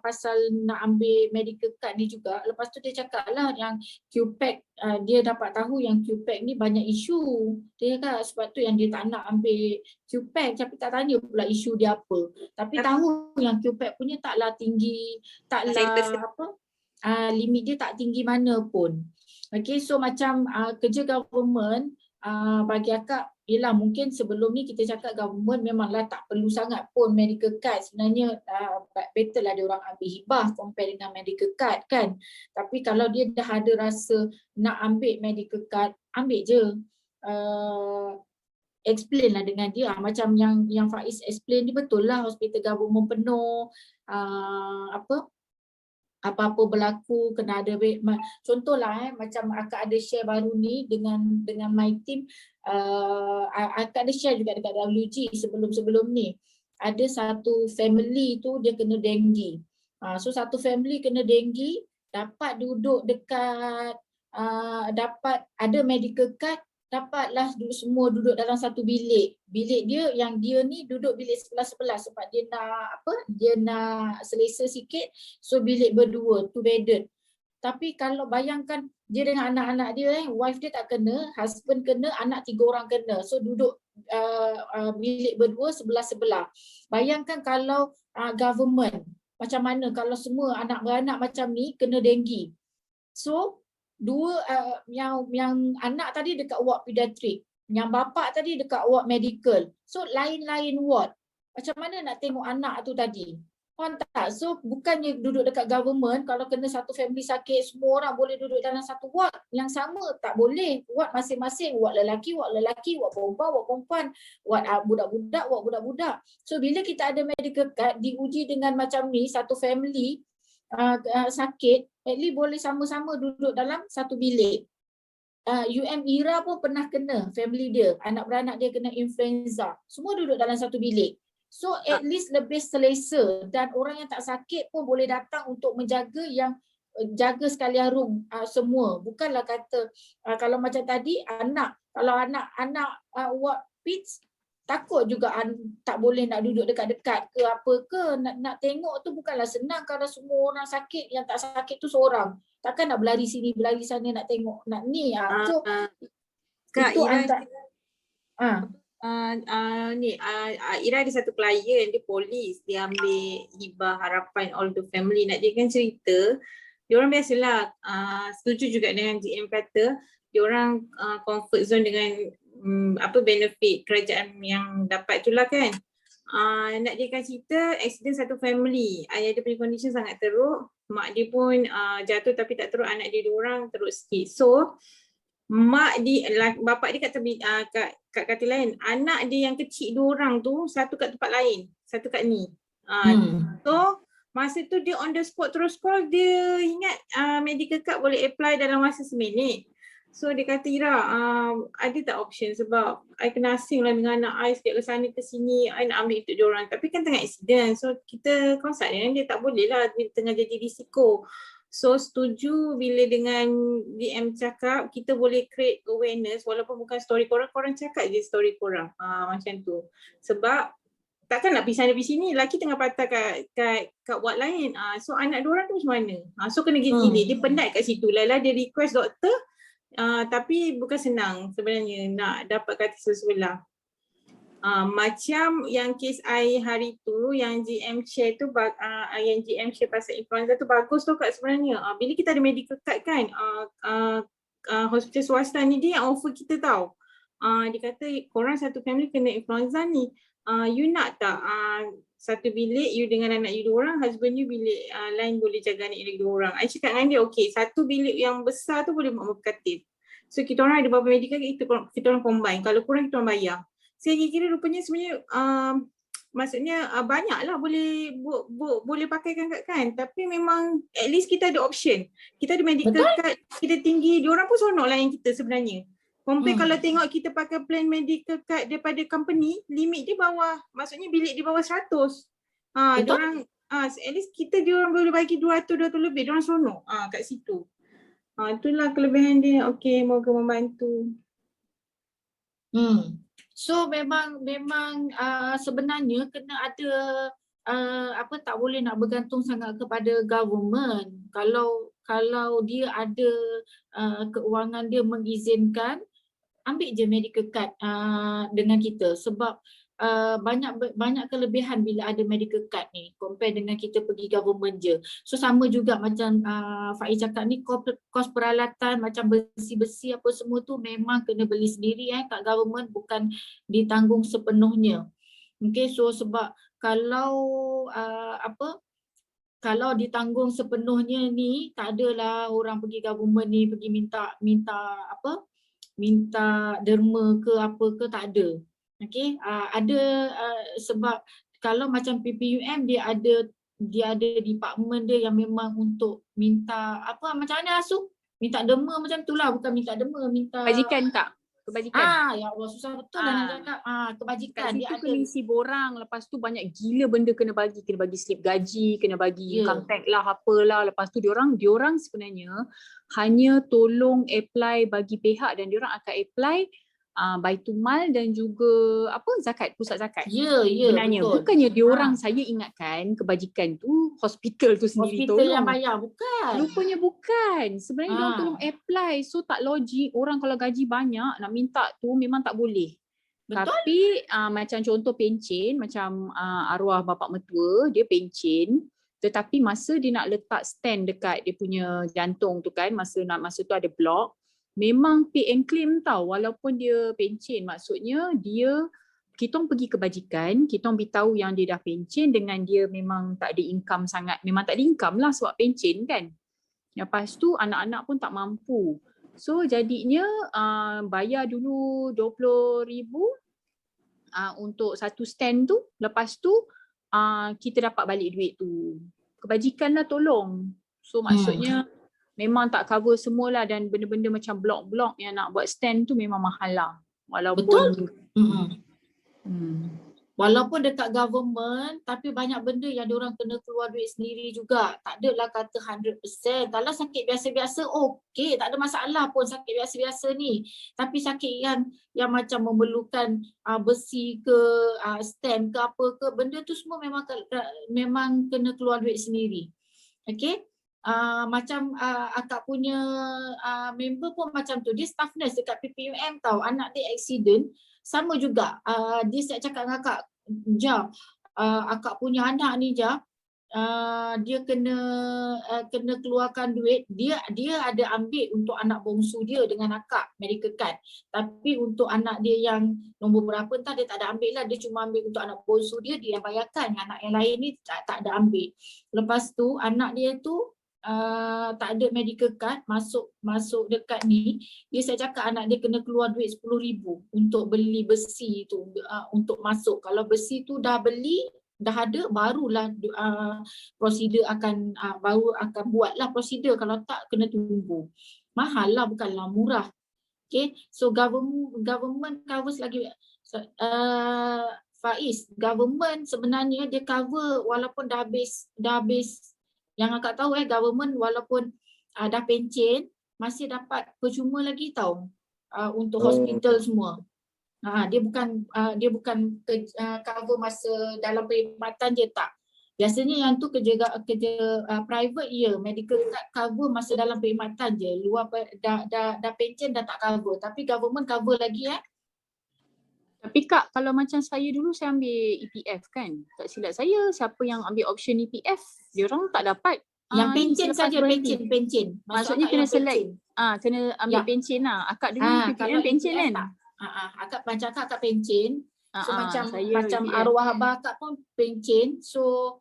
[SPEAKER 1] pasal nak ambil medical card ni juga. Lepas tu dia cakap lah yang QPAC, dia dapat tahu yang QPAC ni banyak isu. Dia kata sebab tu yang dia tak nak ambil QPAC, tapi tak tanya pula isu dia apa. Tapi tahu yang QPAC punya taklah tinggi, taklah apa, limit dia tak tinggi mana pun. Okay, so macam kerja government, bagi akak, yelah mungkin sebelum ni kita cakap government memanglah tak perlu sangat pun medical card. Sebenarnya better lah dia orang ambil hibah compare dengan medical card kan. Tapi kalau dia dah ada rasa nak ambil medical card, ambil je. Explain lah dengan dia. Macam yang Faiz explain ni betul lah, hospital government penuh. Apa-apa berlaku kena ada contohlah macam akak ada share baru ni dengan my team, akak ada share juga dekat WG sebelum ni. Ada satu family tu dia kena denggi. So satu family kena denggi, dapat duduk dekat dapat ada medical card, dapatlah semua duduk dalam satu bilik. Bilik dia yang dia ni duduk bilik sebelah-sebelah sebab dia nak selesa sikit. So bilik berdua, 2 bedded. Tapi kalau bayangkan dia dengan anak-anak dia, wife dia tak kena, husband kena, anak 3 orang kena. So duduk bilik berdua sebelah-sebelah. Bayangkan kalau government, macam mana kalau semua anak beranak macam ni kena denggi. So yang anak tadi dekat ward pediatrik, yang bapa tadi dekat ward medical. So lain-lain ward. Macam mana nak tengok anak tu tadi? Faham tak? So bukannya duduk dekat government, kalau kena satu family sakit, semua orang boleh duduk dalam satu ward yang sama, tak boleh. Ward masing-masing, ward lelaki, ward perempuan, ward budak-budak, ward budak-budak. So bila kita ada medical card diuji dengan macam ni, satu family sakit, at least boleh sama-sama duduk dalam satu bilik. Ira pun pernah kena, family dia, anak beranak dia kena influenza. Semua duduk dalam satu bilik. So at least lebih selesa dan orang yang tak sakit pun boleh datang untuk menjaga yang jaga sekalian room semua. Bukanlah kata kalau macam tadi kalau anak ward pits, takut juga tak boleh nak duduk dekat-dekat ke apa ke. Nak tengok tu bukanlah senang kalau semua orang sakit, yang tak sakit tu seorang. Takkan nak berlari sini, berlari sana nak tengok, nak ni. So,
[SPEAKER 6] Kak
[SPEAKER 1] itu
[SPEAKER 6] Ira ada satu klien, dia polis, dia ambil hibah harapan all the family. Nak jadikan cerita, diorang biasalah setuju juga dengan GM kata, diorang comfort zone dengan benefit kerajaan yang dapat tu lah kan. Nak jadikan cerita, accident satu family, ayah dia punya condition sangat teruk, mak dia pun jatuh tapi tak teruk, anak dia 2 orang teruk sikit. So bapak dia kat katil lain, anak dia yang kecil 2 orang tu, satu kat tempat lain, satu kat ni. So masa tu dia on the spot terus call, dia ingat medical card boleh apply dalam masa seminit. So dia kata, Ira, ada tak option sebab I kena asing lah dengan anak I setiap ke sana ke sini, I nak ambil untuk diorang. Tapi kan tengah accident, so kita consult dengan dia, tak boleh lah, dia tengah jadi risiko. So setuju bila dengan DM cakap, kita boleh create awareness walaupun bukan story korang, korang cakap je story korang. Macam tu. Sebab takkan nak pergi sana pergi sini, lelaki tengah patah kat ward lain. So anak 2 orang tu macam mana? So kena gini, dia penat kat situ. Lala dia request doktor, tapi bukan senang sebenarnya nak dapat kata sebelah. Macam yang kes I hari tu, yang GM share tu, yang GM share pasal influenza tu bagus tu Kak sebenarnya. Bila kita ada medical card kan, hospital swasta ni dia yang offer kita tau. Dia kata korang satu family kena influenza ni, you nak tak satu bilik you dengan anak you 2 orang, husband you bilik lain boleh jaga anak you 2 orang. I cakap dengan dia, okay, satu bilik yang besar tu boleh mak berkatil. So kita orang ada beberapa medical, kita orang combine. Kalau kurang kita orang bayar. Saya kira rupanya sebenarnya maksudnya banyaklah boleh pakaikan kan, tapi memang at least kita ada option. Kita ada medical card, kita tinggi, diorang pun seronok lah yang kita sebenarnya. Compare kalau tengok kita pakai plan medical card daripada company, limit dia bawah, maksudnya bilik di bawah 100. Diorang at least diorang boleh bagi 200 lebih, diorang seronok kat situ. Itulah kelebihan dia. Okey, moga membantu.
[SPEAKER 1] So memang sebenarnya kena ada tak boleh nak bergantung sangat kepada government. Kalau dia ada keuangan dia mengizinkan, ambil je medical card dengan kita, sebab banyak kelebihan bila ada medical card ni compare dengan kita pergi government je. So sama juga macam Faiz cakap ni, kos peralatan macam besi-besi apa semua tu memang kena beli sendiri kat government, bukan ditanggung sepenuhnya. Okay, so sebab kalau kalau ditanggung sepenuhnya ni, tak adalah orang pergi government ni pergi minta derma ke apa ke, tak ada. Okey, ada sebab kalau macam PPUM dia ada department dia yang memang untuk minta macam mana Asu? Minta derma macam tu lah, bukan minta derma, minta
[SPEAKER 2] Kebajikan tak? Kebajikan.
[SPEAKER 1] Ya Allah, susah betul lah nak cakap. Kebajikan
[SPEAKER 2] kat
[SPEAKER 1] dia
[SPEAKER 2] situ
[SPEAKER 1] ada.
[SPEAKER 2] kena isi borang, lepas tu banyak gila benda kena bagi slip gaji, kena bagi income tax lah, apalah. Lepas tu diorang sebenarnya hanya tolong apply bagi pihak, dan diorang akan apply Baitumal dan juga zakat, pusat zakat.
[SPEAKER 1] Ya,
[SPEAKER 2] sebenarnya
[SPEAKER 1] betul.
[SPEAKER 2] Bukannya diorang, saya ingatkan kebajikan tu hospital tu sendiri
[SPEAKER 1] Hospital
[SPEAKER 2] tolong.
[SPEAKER 1] yang bayar, bukan.
[SPEAKER 2] Rupanya bukan. Sebenarnya diorang tolong apply. So tak logik orang kalau gaji banyak nak minta tu memang tak boleh.
[SPEAKER 1] Betul.
[SPEAKER 2] Tapi macam contoh pencen, macam arwah bapa mertua, dia pencen, tetapi masa dia nak letak stand dekat dia punya jantung tu kan, masa tu ada blok, memang pay and claim tau, walaupun dia pencen. Maksudnya kita pergi kebajikan, kita beritahu yang dia dah pencen dengan dia memang tak ada income sangat, memang tak ada income lah sebab pencen kan. Lepas tu anak-anak pun tak mampu. So jadinya bayar dulu 20,000 untuk satu stand tu, lepas tu kita dapat balik duit tu. Kebajikan lah tolong. So maksudnya memang tak cover semualah, dan benda-benda macam blok-blok yang nak buat stand tu memang mahal lah. Walaupun
[SPEAKER 1] Walaupun dekat government, tapi banyak benda yang diorang kena keluar duit sendiri juga. Tak adalah kata 100%. Kalau sakit biasa-biasa, okey, tak ada masalah pun sakit biasa-biasa ni. Tapi sakit yang macam memerlukan besi ke, stand ke apa ke, benda tu semua memang kena keluar duit sendiri. Okey. Macam akak punya member pun macam tu, dia staff nurse dekat PPUM tau, anak dia accident, sama juga. Dia siap cakap dengan akak, akak punya anak ni dia kena keluarkan duit, dia ada ambil untuk anak bongsu dia dengan akak medical card, tapi untuk anak dia yang nombor berapa entah dia tak ada ambil lah, dia cuma ambil untuk anak bongsu dia yang bayarkan, anak yang lain ni tak ada ambil. Lepas tu anak dia tu tak ada medical card, masuk dekat ni, dia saya cakap anak dia kena keluar duit 10,000 untuk beli besi tu untuk masuk. Kalau besi tu dah beli, dah ada, barulah prosedur akan buatlah prosedur, kalau tak kena tunggu. Mahal lah, bukanlah murah. Okay, so government covers lagi. Faiz, government sebenarnya dia cover walaupun dah habis. Yang akak tahu government walaupun dah pencen masih dapat percuma lagi tau untuk hospital semua. Dia bukan cover masa dalam perkhidmatan je, tak. Biasanya yang tu kerja private medical card cover masa dalam perkhidmatan je. Luar dah pencen dah tak cover, tapi government cover lagi.
[SPEAKER 2] Tapi Kak, kalau macam saya dulu saya ambil EPF kan, tak silap saya, siapa yang ambil option EPF, diorang tak dapat.
[SPEAKER 1] Yang pencen saja, pencen.
[SPEAKER 2] Maksudnya kena select, kena ambil pencen lah. Akak dulu PPM pencen kan?
[SPEAKER 1] Akak macam akak pencen. So macam
[SPEAKER 2] EPF.
[SPEAKER 1] arwah abah akak pun pencen. So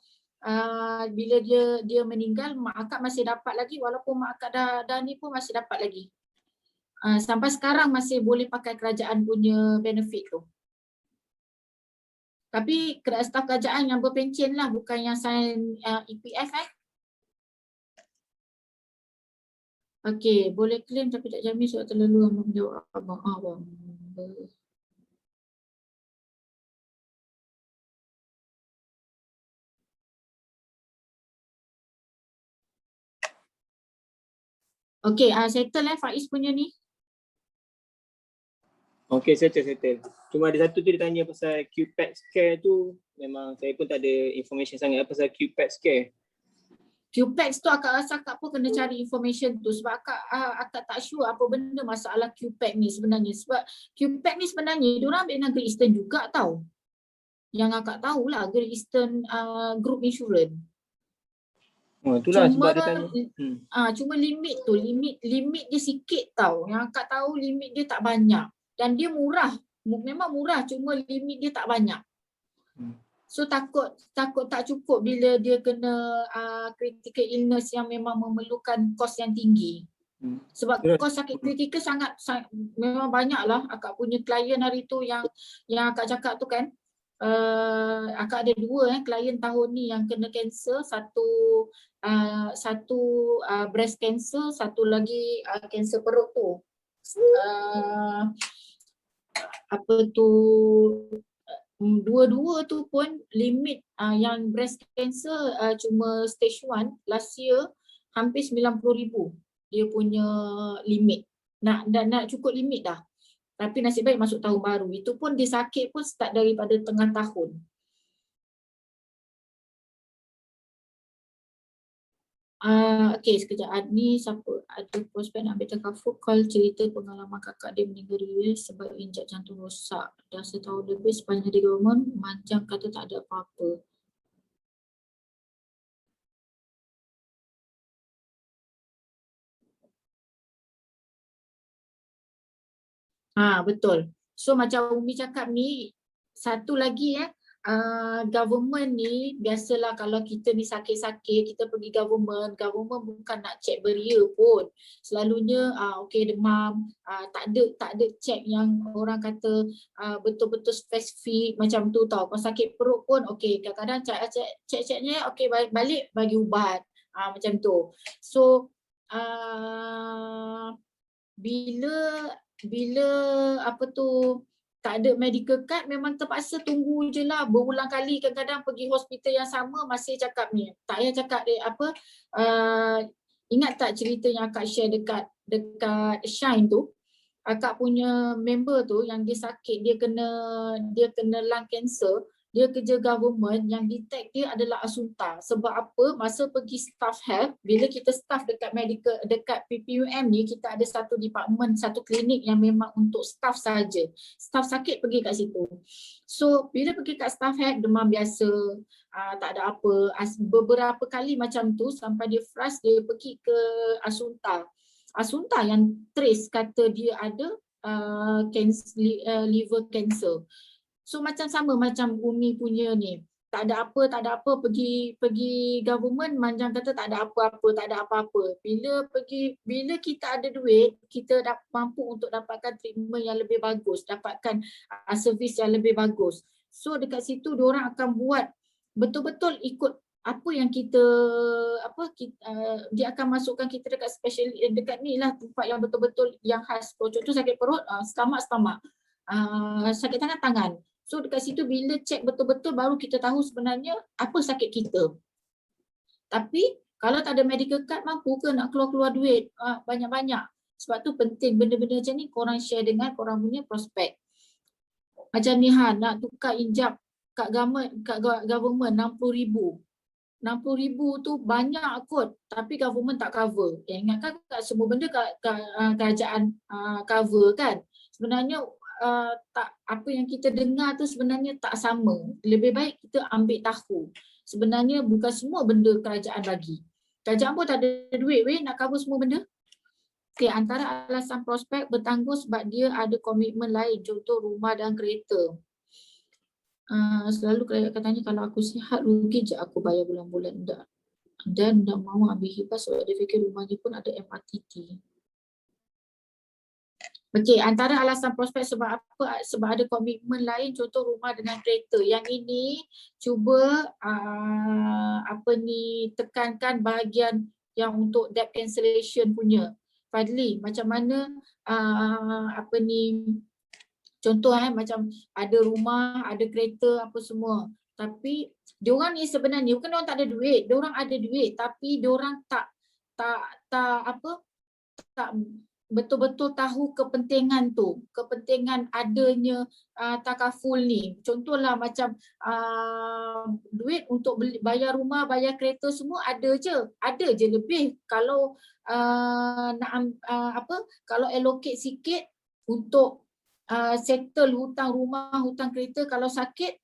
[SPEAKER 1] bila dia meninggal, mak akak masih dapat lagi, walaupun mak akak dah ni pun masih dapat lagi. Sampai sekarang masih boleh pakai kerajaan punya benefit tu. Tapi staf kerajaan yang berpencen lah, bukan yang sign EPF Okey, boleh claim tapi tak jamin sebab terlalu lama menjawab abang. Okey, settle Faiz punya ni.
[SPEAKER 3] Okay, settle. Cuma ada satu tu dia tanya pasal QPAT scare tu. Memang saya pun tak ada information sangat pasal QPAT scare.
[SPEAKER 1] QPAX tu akak rasa akak pun kena cari information tu sebab akak tak sure apa benda masalah QPAX ni sebenarnya. Sebab QPAX ni sebenarnya diorang ambil dengan Great Eastern juga tau. Yang akak tahulah Great Eastern Group Insurance.
[SPEAKER 3] Oh, itulah
[SPEAKER 1] Cuma
[SPEAKER 3] sebab dia tanya.
[SPEAKER 1] Cuma limit tu, limit dia sikit tau. Yang akak tahu limit dia tak banyak. Dan dia murah. Memang murah cuma limit dia tak banyak. So takut tak cukup bila dia kena critical illness yang memang memerlukan kos yang tinggi. Sebab kos sakit kritikal sangat memang banyak lah. Akak punya klien hari tu yang akak cakap tu kan. Akak ada 2 klien tahun ni yang kena kanser. Satu breast cancer, satu lagi kanser perut tu. Dua-dua tu pun limit yang breast cancer cuma stage 1 last year hampir 90,000 dia punya limit. Nak cukup limit dah. Tapi nasib baik masuk tahun baru. Itu pun dia sakit pun start daripada tengah tahun. Okey, sekejap. Ni siapa? Ada prospek nak ambil takaful call cerita pengalaman kakak dia meninggal US sebab injak jantung rosak. Dah setahun lebih sepanjang di government, Manjang kata tak ada apa-apa. Betul. So macam Umi cakap ni, satu lagi government ni biasalah kalau kita ni sakit-sakit kita pergi government bukan nak check beria pun. Selalunya okey demam, tak ada check yang orang kata betul-betul spesifik macam tu tau. Kalau sakit perut pun okey, kadang-kadang check-checknya okey balik bagi ubat. Macam tu. So bila apa tu tak ada medical card memang terpaksa tunggu je lah berulang kali. Kadang-kadang pergi hospital yang sama masih cakap ni. Tak payah cakap ingat tak cerita yang akak share dekat Shine tu. Akak punya member tu yang dia sakit, dia kena lung cancer. Dia kerja government, yang detect dia adalah Assunta. Sebab apa? Masa pergi staff health, bila kita staff dekat PPUM ni, kita ada satu department, satu klinik yang memang untuk staff saja. Staff sakit pergi kat situ. So bila pergi kat staff health, demam biasa, tak ada apa. Beberapa kali macam tu sampai dia frust, dia pergi ke Assunta yang trace kata dia ada liver cancer. So macam sama macam Umi punya ni. Tak ada apa pergi government, Manjang kata tak ada apa-apa. Bila kita ada duit, kita mampu untuk dapatkan treatment yang lebih bagus, dapatkan servis yang lebih bagus. So dekat situ diorang akan buat betul-betul ikut apa yang dia akan masukkan kita dekat dekat ni lah tempat yang betul-betul yang khas. Contoh sakit perut, stomach, sakit tangan. So dekat situ bila cek betul-betul baru kita tahu sebenarnya apa sakit kita. Tapi kalau tak ada medical card, mampu ke nak keluar duit banyak-banyak. Sebab tu penting benda-benda macam ni korang share dengan korang punya prospek. Macam ni nak tukar injap kat government 60,000. 60,000 tu banyak kot, tapi government tak cover. Ingatkan semua benda kerajaan cover kan. Sebenarnya apa yang kita dengar tu sebenarnya tak sama. Lebih baik kita ambil tahu. Sebenarnya bukan semua benda kerajaan bagi. Kerajaan pun tak ada duit nak cover semua benda. Okay, antara alasan prospek bertangguh sebab dia ada komitmen lain, contoh rumah dan kereta. Selalu klien akan tanya kalau aku sihat rugi je aku bayar bulan-bulan. Dan tak mahu ambil hibah sebab dia fikir rumahnya pun ada MRTT. Okey, antara alasan prospek sebab apa? Sebab ada komitmen lain, contoh rumah dengan kereta. Yang ini cuba tekankan bahagian yang untuk debt cancellation punya. Fadli, macam mana contoh macam ada rumah, ada kereta apa semua. Tapi diorang ni sebenarnya bukan diorang tak ada duit, diorang ada duit tapi diorang tak betul-betul tahu kepentingan tu, kepentingan adanya takaful ni. Contohlah macam duit untuk bayar rumah, bayar kereta semua ada je lebih. Kalau kalau allocate sikit untuk settle hutang rumah, hutang kereta, kalau sakit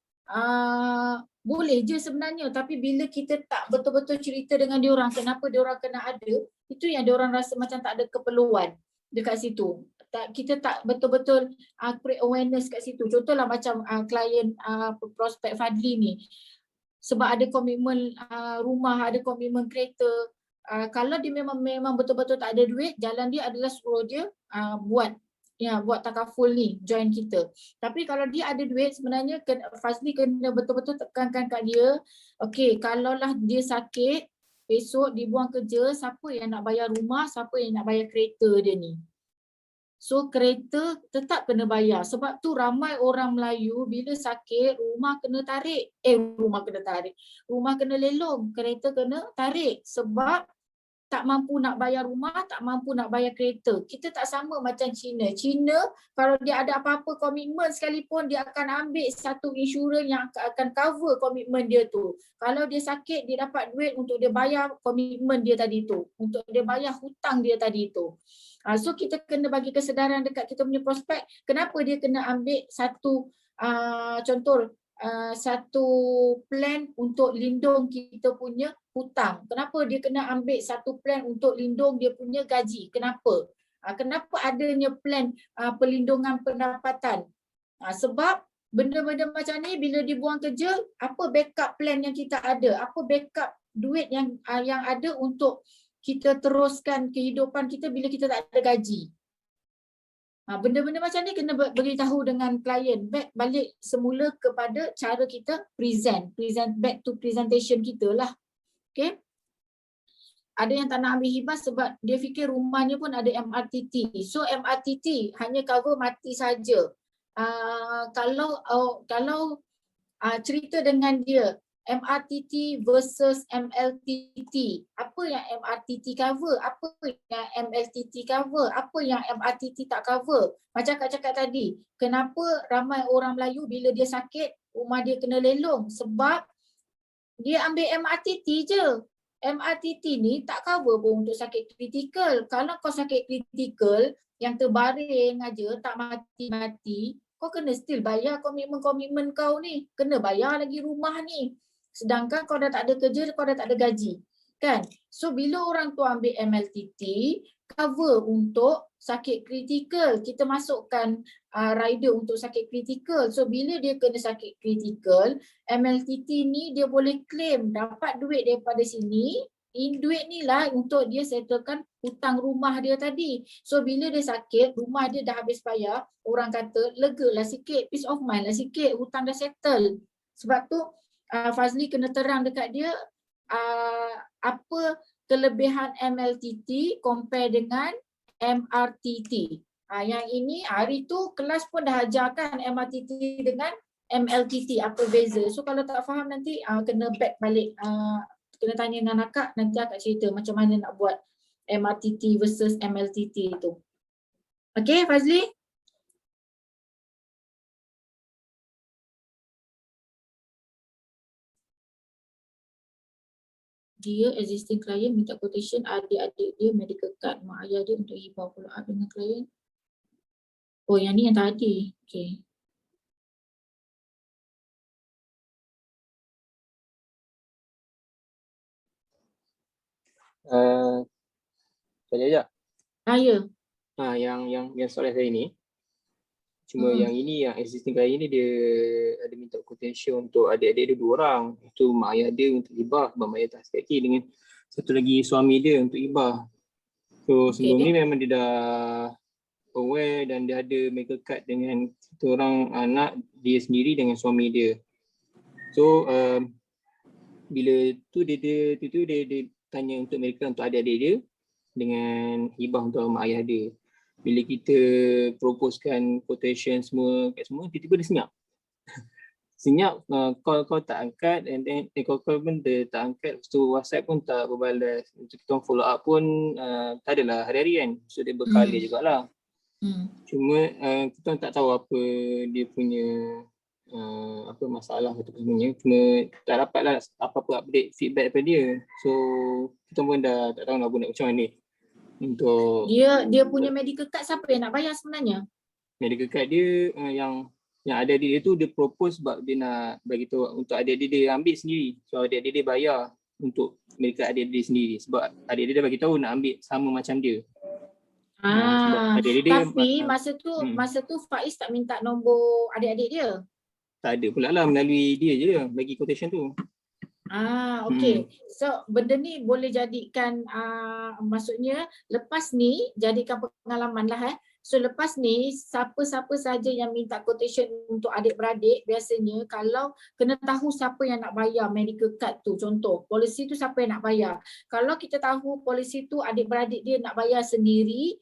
[SPEAKER 1] boleh je sebenarnya. Tapi bila kita tak betul-betul cerita dengan diorang kenapa diorang kena ada, itu yang diorang rasa macam tak ada keperluan dekat situ. Kita tak betul-betul create awareness kat situ. Contohlah macam klien prospek Fadli ni, sebab ada komitmen rumah, ada komitmen kereta, kalau dia memang betul-betul tak ada duit, jalan dia adalah suruh dia buat takaful ni, join kita. Tapi kalau dia ada duit, sebenarnya Fazli kena betul-betul tekankan kat dia, okey, kalaulah dia sakit, besok dibuang kerja, siapa yang nak bayar rumah, siapa yang nak bayar kereta dia ni? So kereta tetap kena bayar. Sebab tu ramai orang Melayu bila sakit, rumah kena lelong, kereta kena tarik. Sebab tak mampu nak bayar rumah, tak mampu nak bayar kereta. Kita tak sama macam China. China kalau dia ada apa-apa komitmen sekalipun, dia akan ambil satu insurans yang akan cover komitmen dia tu. Kalau dia sakit, dia dapat duit untuk dia bayar komitmen dia tadi tu, untuk dia bayar hutang dia tadi tu. So kita kena bagi kesedaran dekat kita punya prospek, kenapa dia kena ambil satu satu plan untuk lindung kita punya hutang. Kenapa dia kena ambil satu plan untuk lindung dia punya gaji? Kenapa? Kenapa adanya plan perlindungan pendapatan? Sebab benda-benda macam ni bila dibuang kerja, apa backup plan yang kita ada? Apa backup duit yang ada untuk kita teruskan kehidupan kita bila kita tak ada gaji? Benda-benda macam ni kena beritahu dengan klien. Balik semula kepada cara kita present back to presentation kita lah. Okay. Ada yang tak nak ambil hibah sebab dia fikir rumahnya pun ada MRTT. So MRTT hanya cover mati saja. Kalau cerita dengan dia MRTT versus MLTT. Apa yang MRTT cover? Apa yang MLTT cover? Apa yang MRTT tak cover? Macam Kak cakap tadi, kenapa ramai orang Melayu bila dia sakit, rumah dia kena lelong? Sebab dia ambil MRTT je. MRTT ni tak cover pun untuk sakit kritikal. Kalau kau sakit kritikal yang terbaring aja, tak mati-mati, kau kena still bayar komitmen kau ni. Kena bayar lagi rumah ni. Sedangkan kau dah tak ada kerja, kau dah tak ada gaji. Kan? So bila orang tu ambil MLTT, cover untuk sakit kritikal. Kita masukkan rider untuk sakit kritikal. So bila dia kena sakit kritikal, MLTT ni dia boleh claim dapat duit daripada sini. Duit ni lah untuk dia settlekan hutang rumah dia tadi. So bila dia sakit, rumah dia dah habis bayar, orang kata lega lah sikit, peace of mind lah sikit, hutang dah settle. Sebab tu Fazli kena terang dekat dia apa kelebihan MLTT compare dengan MRTT. Yang ini hari tu kelas pun dah ajarkan MRTT dengan MLTT apa beza. So kalau tak faham nanti kena back balik, kena tanya dengan akak, nanti akak cerita macam mana nak buat MRTT versus MLTT tu. Okay Fazli? Dia existing client minta quotation adik-adik dia medical card mak ayah dia untuk hibah follow up dengan klien. Oh yang ni yang tadi. Okay.
[SPEAKER 3] Tanya je.
[SPEAKER 1] Ya.
[SPEAKER 3] Yang soalan saya ni. Cuma yang ini, yang existing client ni dia ada minta quotation untuk adik-adik dia 2 orang. Itu mak ayah dia untuk hibah, sebab mak ayah tak sikit dengan satu lagi suami dia untuk hibah. So sebelum ni memang dia dah aware dan dia ada medical card dengan orang anak dia sendiri dengan suami dia. So bila tu dia tanya untuk medical untuk adik-adik dia dengan hibah untuk mak ayah dia. Bila kita proposekan quotation semua kat semua, tiba-tiba dia senyap. Senyap, call tak angkat, and then call pun dia tak angkat, lepas tu WhatsApp pun tak berbalas. Untuk kita follow up pun tak adalah hari-hari kan. So dia berkala jugalah. Cuma kita tak tahu apa dia punya apa masalah atau sebenarnya. Cuma tak dapatlah apa-apa update feedback daripada dia. So kita pun dah tak tahu nak buat macam mana untuk
[SPEAKER 1] dia punya medical card siapa yang nak bayar sebenarnya?
[SPEAKER 3] Medical card dia yang ada dia tu dia propose sebab dia nak bagi tahu untuk adik-adik dia ambil sendiri. So adik-adik dia bayar untuk medical adik-adik dia sendiri sebab adik-adik dia bagi tahu nak ambil sama macam dia.
[SPEAKER 1] Tapi masa tu Faiz tak minta nombor adik-adik dia.
[SPEAKER 3] Tak ada pula lah, melalui dia je bagi quotation tu.
[SPEAKER 1] Okay. So benda ni boleh jadikan maksudnya lepas ni jadikan pengalaman lah So lepas ni siapa-siapa saja yang minta quotation untuk adik-beradik biasanya kalau kena tahu siapa yang nak bayar medical card tu, contoh polisi tu siapa yang nak bayar. Kalau kita tahu polisi tu adik-beradik dia nak bayar sendiri,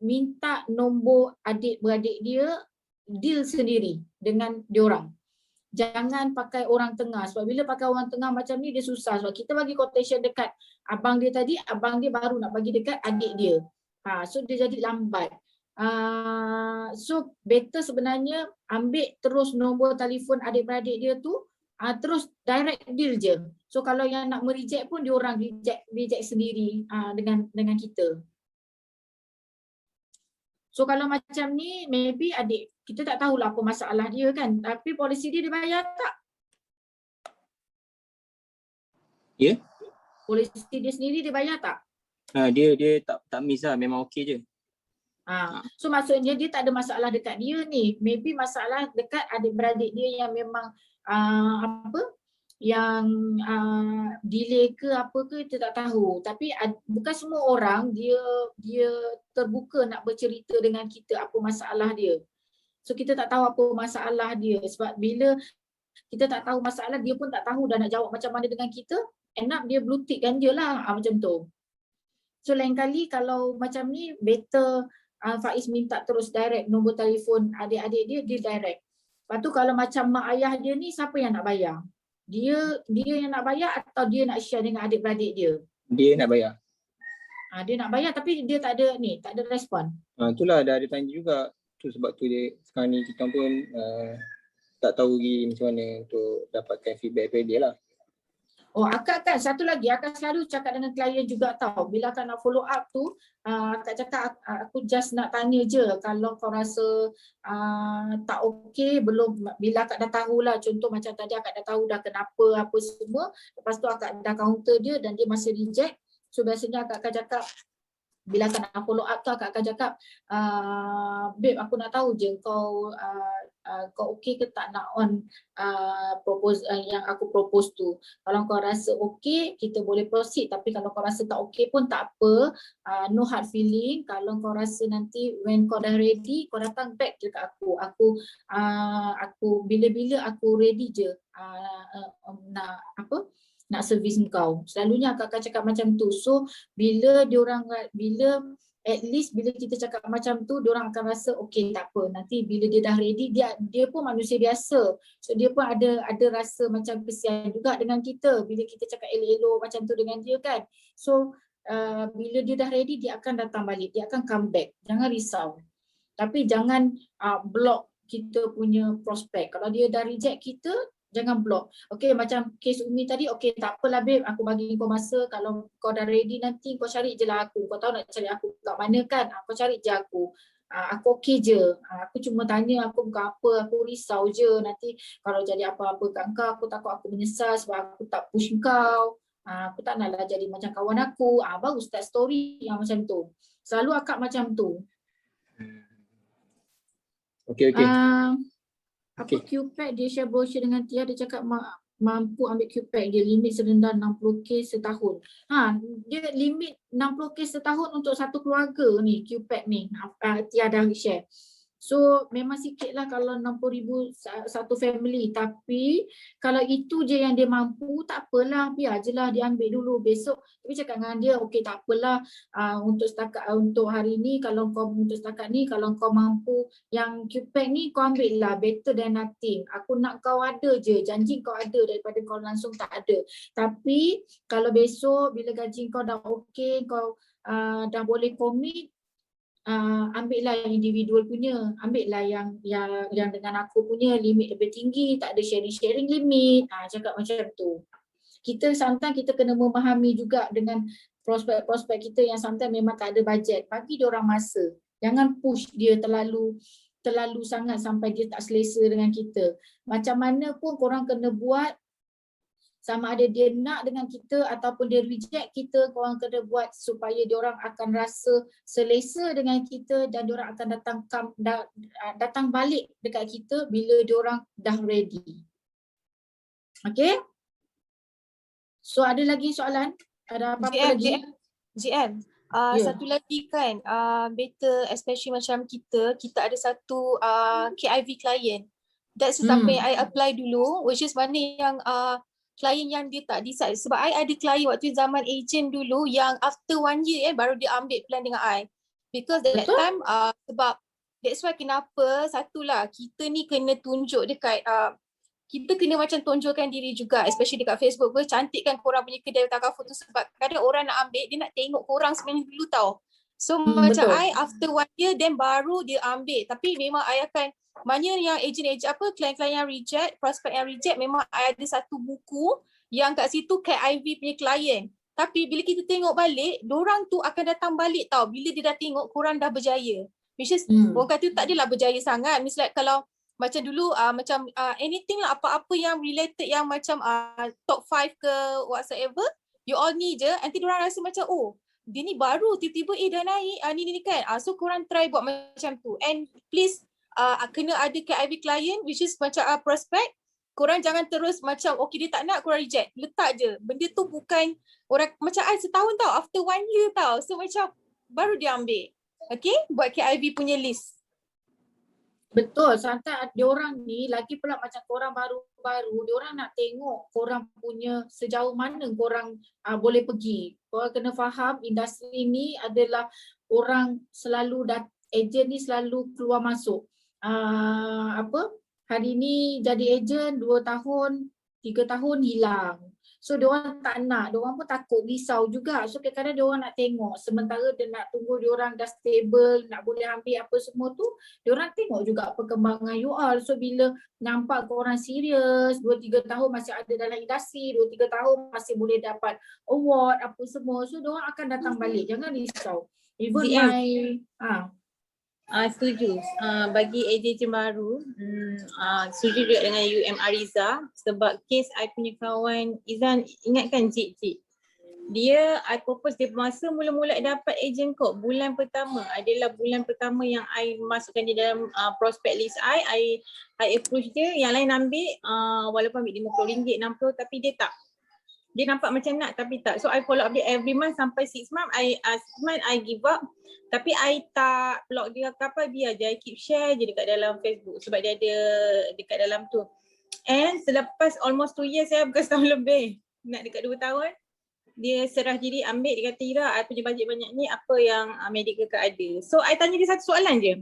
[SPEAKER 1] minta nombor adik-beradik dia, deal sendiri dengan diorang. Jangan pakai orang tengah sebab bila pakai orang tengah macam ni dia susah sebab kita bagi quotation dekat abang dia tadi, abang dia baru nak bagi dekat adik dia. So dia jadi lambat. So better sebenarnya ambil terus nombor telefon adik-beradik dia tu, terus direct deal je. So kalau yang nak mereject pun diorang reject sendiri dengan kita. So kalau macam ni maybe adik kita tak tahulah apa masalah dia kan, tapi polisi dia bayar tak?
[SPEAKER 3] Ya?
[SPEAKER 1] Polisi dia sendiri dia bayar tak?
[SPEAKER 3] Dia tak miss lah, memang okey je.
[SPEAKER 1] So maksudnya dia tak ada masalah dekat dia ni, maybe masalah dekat adik-beradik dia yang memang yang delay ke apa ke kita tak tahu. Tapi bukan semua orang dia terbuka nak bercerita dengan kita apa masalah dia. So kita tak tahu apa masalah dia sebab bila kita tak tahu masalah dia pun tak tahu dah nak jawab macam mana dengan kita, end up dia blue tick kan je lah macam tu. So lain kali kalau macam ni better Faiz minta terus direct nombor telefon adik-adik dia direct. Lepas tu kalau macam mak ayah dia ni siapa yang nak bayar? Dia yang nak bayar atau dia nak share dengan adik-beradik dia?
[SPEAKER 3] Dia nak bayar.
[SPEAKER 1] Dia nak bayar tapi dia tak ada respon.
[SPEAKER 3] Itulah dah ada tanya juga. Tu sebab tu dia sekarang ni kita pun tak tahu lagi macam mana untuk dapatkan feedback daripada dia lah.
[SPEAKER 1] Akak kan satu lagi, akak selalu cakap dengan klien juga tau. Bila akak nak follow up tu, akak cakap aku just nak tanya je kalau kau rasa tak okey belum, bila akak dah tahulah, contoh macam tadi akak dah tahu dah kenapa apa semua, lepas tu akak dah counter dia dan dia masih reject. So biasanya akak akan cakap, bila akak nak follow up tu akak akan cakap, babe aku nak tahu je kau okey ke tak nak on yang aku propose tu. Kalau kau rasa okey kita boleh proceed, tapi kalau kau rasa tak okey pun tak apa, no hard feeling. Kalau kau rasa nanti when kau dah ready kau datang back je kat aku. Aku bila-bila aku ready je nak servis kau. Selalunya akak akan cakap macam tu. So bila at least bila kita cakap macam tu, diorang akan rasa okey tak apa. Nanti bila dia dah ready, dia pun manusia biasa. So dia pun ada rasa macam kesian juga dengan kita bila kita cakap elok-elok macam tu dengan dia kan. So bila dia dah ready, dia akan datang balik, dia akan come back. Jangan risau. Tapi jangan block kita punya prospek. Kalau dia dah reject kita, jangan block. Okey, macam kes Umi tadi, okey tak apalah babe, aku bagi kau masa, kalau kau dah ready nanti kau cari je lah aku. Kau tahu nak cari aku kat mana kan? Kau cari je aku. Aku okey je. Aku cuma tanya, aku bukan apa, aku risau je. Nanti kalau jadi apa-apa kat kau, aku takut aku menyesal sebab aku tak push kau. Aku tak naklah jadi macam kawan aku. Baru start story yang macam tu. Selalu akak macam tu.
[SPEAKER 3] Okey.
[SPEAKER 1] Apa QPAD dia share brochure dengan Tia, dia cakap mampu ambil QPAC dia limit serendah 60K setahun. Dia limit 60K setahun untuk satu keluarga ni QPAC ni, tiada share. So memang sikit lah kalau 60,000 satu family, tapi kalau itu je yang dia mampu, tak apalah, biar je lah dia ambil dulu. Besok tapi cakap dengan dia, okey tak apalah, untuk setakat untuk hari ni, kalau kau untuk setakat ni, kalau kau mampu yang QPAC ni kau ambil lah, better than nothing. Aku nak kau ada je, janji kau ada daripada kau langsung tak ada. Tapi kalau besok bila gaji kau dah okey, kau dah boleh commit, ambillah yang individual punya, ambillah yang dengan aku punya limit lebih tinggi, tak ada sharing limit, cakap macam tu. Kita sometimes kita kena memahami juga dengan prospek-prospek kita yang sometimes memang tak ada bajet, bagi dia orang masa, jangan push dia terlalu sangat sampai dia tak selesa dengan kita. Macam mana pun korang kena buat, sama ada dia nak dengan kita ataupun dia reject kita, korang kena buat supaya diorang akan rasa selesa dengan kita dan diorang akan datang balik dekat kita bila diorang dah ready. Okay? So ada lagi soalan? Ada apa-apa lagi?
[SPEAKER 5] GM, satu lagi kan, better especially macam kita ada satu KIV client. That's something I apply dulu, which is mana yang klien yang dia tak decide. Sebab I ada klien waktu zaman agent dulu yang after 1 year baru dia ambil plan dengan I. Because that time, sebab that's why kenapa, satulah kita ni kena tunjuk dekat, kita kena macam tunjukkan diri juga, especially dekat Facebook, cantikkan korang punya kedai takaful tu, sebab kadang orang nak ambil, dia nak tengok korang sebenarnya dulu tau. So macam I after 1 year then baru dia ambil. Tapi memang I akan, maknanya yang agent klien-klien yang reject, prospek yang reject, memang I ada satu buku yang kat situ KIV punya klien. Tapi bila kita tengok balik, dorang tu akan datang balik tau bila dia dah tengok korang dah berjaya. Which is orang kata tak adalah berjaya sangat. Misalnya kalau macam dulu macam anything lah, apa-apa yang related yang macam top 5 ke whatsoever, you all ni je, nanti dorang rasa macam dia ni baru tiba-tiba dah naik ni kan. So korang try buat macam tu. And please kena ada KIV client which is macam prospect. Korang jangan terus macam okay dia tak nak, korang reject. Letak je. Benda tu bukan orang macam setahun tau, after 1 year tau. So macam baru dia ambil. Okay, buat KIV punya list.
[SPEAKER 1] Betul, sometimes diorang ni lagi pula macam korang baru-baru, diorang nak tengok korang punya sejauh mana korang boleh pergi. Korang kena faham industri ni adalah orang selalu agent ni selalu keluar masuk. Hari ni jadi agent 2 tahun, 3 tahun hilang. So diorang tak nak, diorang pun takut, risau juga. So kadang-kadang diorang nak tengok, sementara dia nak tunggu diorang dah stable, nak boleh ambil apa semua tu, diorang tengok juga perkembangan you all. So bila nampak korang serius, 2-3 tahun masih ada dalam industri, 2-3 tahun masih boleh dapat award apa semua, so diorang akan datang balik, jangan risau. Even
[SPEAKER 6] setuju. Bagi AJ baru, setuju juga dengan Ariza, sebab kes I punya kawan Izan, ingatkan Cik, dia I propose dia masa mula-mula dapat agent kok, bulan pertama adalah bulan pertama yang I masukkan dia dalam prospect list I approach dia, yang lain ambil walaupun ambil RM50, RM60, tapi dia tak. Dia nampak macam nak tapi tak. So I follow up dia every month sampai 6 months. I give up. Tapi I tak block dia ke apa, biar je I keep share je dekat dalam Facebook sebab dia ada dekat dalam tu. And selepas almost 2 years, saya bukan setahun lebih, nak dekat 2 tahun, dia serah diri ambil. Dia kata, Ira, I punya bajet banyak ni, apa yang medical card ada. So I tanya dia satu soalan je.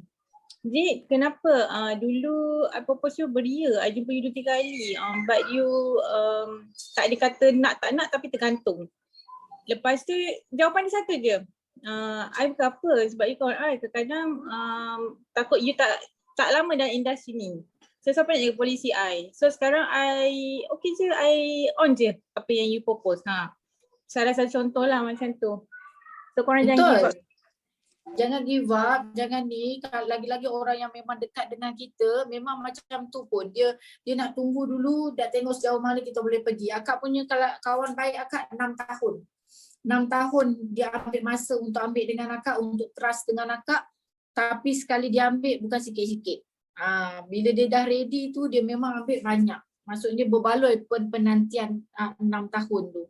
[SPEAKER 6] Jid, kenapa dulu I propose you beria, I jumpa you 2-3 kali, but you tak ada kata nak tak nak tapi tergantung. Lepas tu jawapan dia satu je, I bukan apa sebab you kawan I, kadang-kadang takut you tak lama dalam industri ni. So siapa nak jaga polisi I. So sekarang I okay je, I on je apa yang you propose. Salah satu contoh lah macam tu. So korang jangan give up.
[SPEAKER 1] Jangan give up, jangan ni. Lagi-lagi orang yang memang dekat dengan kita, memang macam tu pun. Dia nak tunggu dulu, dah tengok sejauh mana kita boleh pergi. Akak punya kawan baik akak 6 tahun. 6 tahun dia ambil masa untuk ambil dengan akak, untuk trust dengan akak. Tapi sekali dia ambil bukan sikit-sikit. Bila dia dah ready tu, dia memang ambil banyak. Maksudnya berbaloi penantian 6 tahun tu.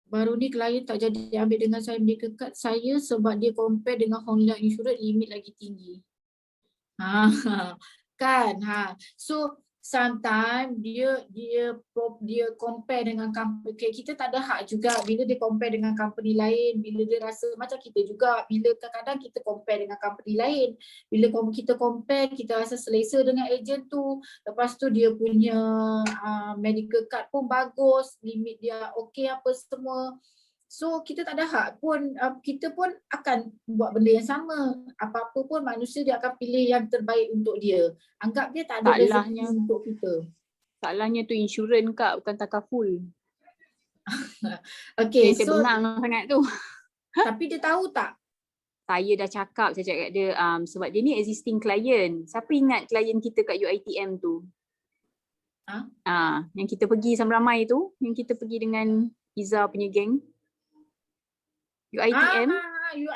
[SPEAKER 1] Baru ni klien tak jadi ambil dengan saya medical card saya sebab dia compare dengan Honda Insurance limit lagi tinggi. Kan. So sometimes dia compare dengan company. Okay, kita tak ada hak juga bila dia compare dengan company lain, bila dia rasa macam kita juga bila kadang-kadang kita compare dengan company lain. Bila kita compare kita rasa selesa dengan agent tu, lepas tu dia punya medical card pun bagus, limit dia okey apa semua. So kita tak ada hak pun, kita pun akan buat benda yang sama. Apa-apa pun manusia dia akan pilih yang terbaik untuk dia. Anggap dia tak ada rezeki untuk kita.
[SPEAKER 2] Salahnya tu insurans Kak, bukan takaful.
[SPEAKER 1] Okay,
[SPEAKER 2] Saya
[SPEAKER 1] so
[SPEAKER 2] bengang sangat tu.
[SPEAKER 1] tapi dia tahu tak?
[SPEAKER 2] Saya dah cakap kat dia sebab dia ni existing client. Siapa ingat klien kita kat UiTM tu? Yang kita pergi sama ramai tu, yang kita pergi dengan Iza punya geng. UiTM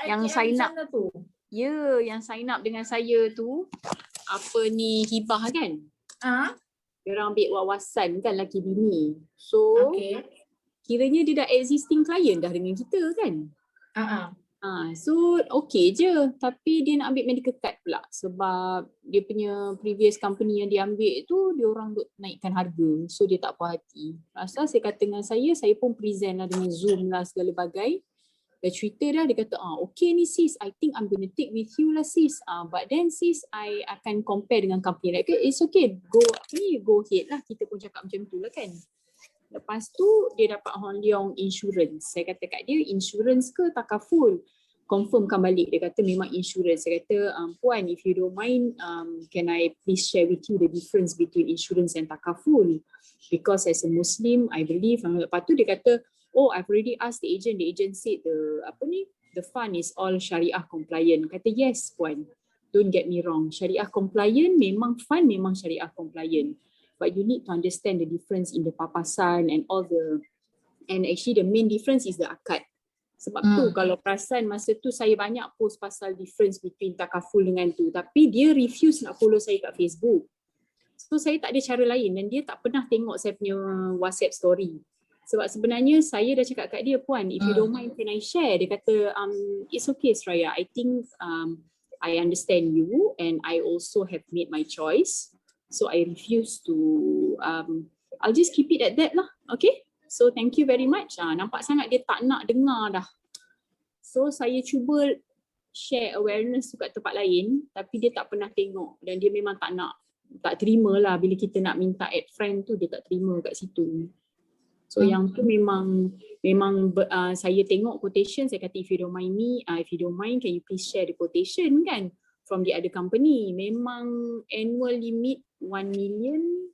[SPEAKER 2] yang sign up
[SPEAKER 1] tu.
[SPEAKER 2] Ya, yang sign up dengan saya tu apa ni hibah kan? Dia orang ambil wawasan kan laki bini. So kiranya dia dah existing client dah dengan kita kan? So okay je, tapi dia nak ambil medical card pula sebab dia punya previous company yang dia ambil tu dia orang naikkan harga, so dia tak puas hati. Rasa saya kata dengan saya pun present lah dengan Zoom lah segala bagai. Dah cerita dah, dia kata okay ni sis, I think I'm gonna take with you lah sis, but then sis I akan compare dengan company lain. It's okay, go ahead lah, kita pun cakap macam tu lah kan. Lepas tu dia dapat Hong Leong Insurance. Saya kata kat dia, insurance ke takaful? Confirmkan balik. Dia kata memang insurance. Saya kata, Puan, if you don't mind, can I please share with you the difference between insurance and takaful? Because as a Muslim, I believe. Lepas tu dia kata, I've already asked the agent. The agent said the fund is all Syariah compliant. Kata, yes, Puan. Don't get me wrong. Syariah compliant, memang fund memang Syariah compliant. But you need to understand the difference in the papasan and actually the main difference is the akad. Sebab tu kalau perasan masa tu saya banyak post pasal difference between takaful dengan tu, tapi dia refuse nak follow saya kat Facebook. So saya tak ada cara lain dan dia tak pernah tengok saya punya WhatsApp story. Sebab sebenarnya saya dah cakap kat dia, Puan, if you don't mind can I share? Dia kata, it's okay Sraya, I think I understand you and I also have made my choice. So I refuse to, I'll just keep it at that lah, okay? So thank you very much. Nampak sangat dia tak nak dengar dah. So saya cuba share awareness tu kat tempat lain, tapi dia tak pernah tengok dan dia memang tak terima lah bila kita nak minta add friend tu, dia tak terima kat situ. So yang tu memang saya tengok quotation, saya kata if you don't mind, can you please share the quotation kan? From the other company, memang annual limit 1 million,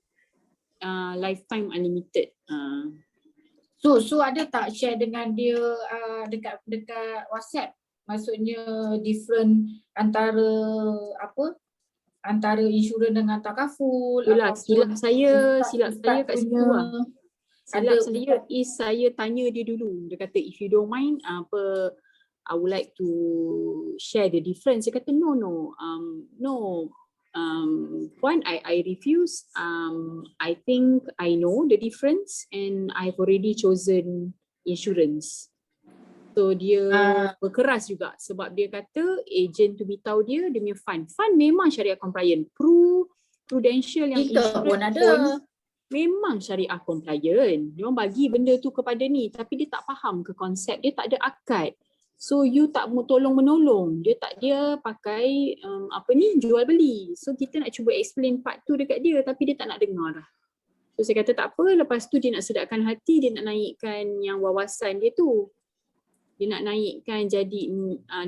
[SPEAKER 2] lifetime unlimited.
[SPEAKER 1] So ada tak share dengan dia dekat WhatsApp? Maksudnya different antara insurans dengan takaful.
[SPEAKER 2] Silap saya kat situ lah. Saya tanya dia dulu. Dia kata if you don't mind I would like to share the difference. Dia kata no, Puan, I refuse. I think I know the difference and I've already chosen insurance. So dia berkeras juga sebab dia kata agent tu beritahu dia punya fund memang syariah compliant. Prudential yang insurance pun ada. Memang syariah compliant. Dia orang bagi benda tu kepada ni tapi dia tak faham ke konsep, dia tak ada akad. So you tak mau tolong-menolong. Dia pakai jual beli. So kita nak cuba explain part tu dekat dia tapi dia tak nak dengar dah. So saya kata tak apa, lepas tu dia nak sedapkan hati, dia nak naikkan yang wawasan dia tu. Dia nak naikkan jadi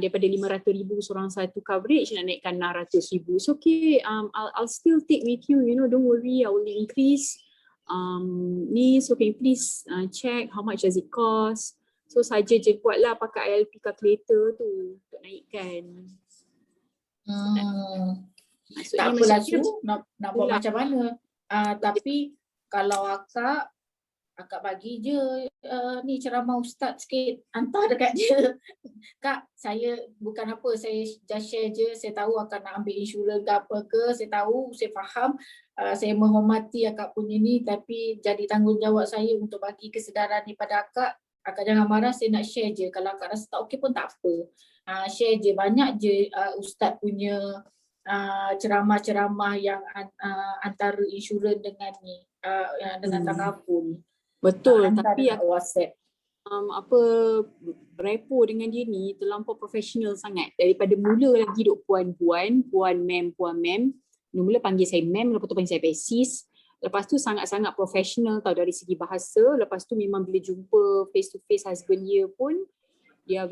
[SPEAKER 2] daripada 500,000 seorang satu coverage, nak naikkan 600,000. It's okay, I'll still take with you, don't worry, I will increase. So can you please check how much does it cost? So saja je buatlah pakai ILP calculator tu untuk naikkan.
[SPEAKER 1] Tak apalah nak buat macam mana. Tapi kalau akak Akak bagi je ni ceramah ustaz sikit, hantar dekat dia. Kak, saya bukan apa, saya just share je, saya tahu akak nak ambil insurans ke apa ke, saya tahu, saya faham, saya menghormati akak punya ni, tapi jadi tanggungjawab saya untuk bagi kesedaran ni pada akak. Akak jangan marah, saya nak share je. Kalau akak rasa tak okey pun tak apa. Share je, banyak je ustaz punya ceramah-ceramah yang antara insurans dengan ni, dengan takaful.
[SPEAKER 2] Betul,
[SPEAKER 1] Hantar
[SPEAKER 2] tapi
[SPEAKER 1] dekat WhatsApp.
[SPEAKER 2] apa repo dengan dia ni terlampau profesional sangat. Daripada mula lagi duk puan-puan, puan mem. Mula panggil saya mem, lepas tu panggil saya sis. Lepas tu sangat-sangat profesional tau dari segi bahasa. Lepas tu memang bila jumpa face to face husband dia pun dia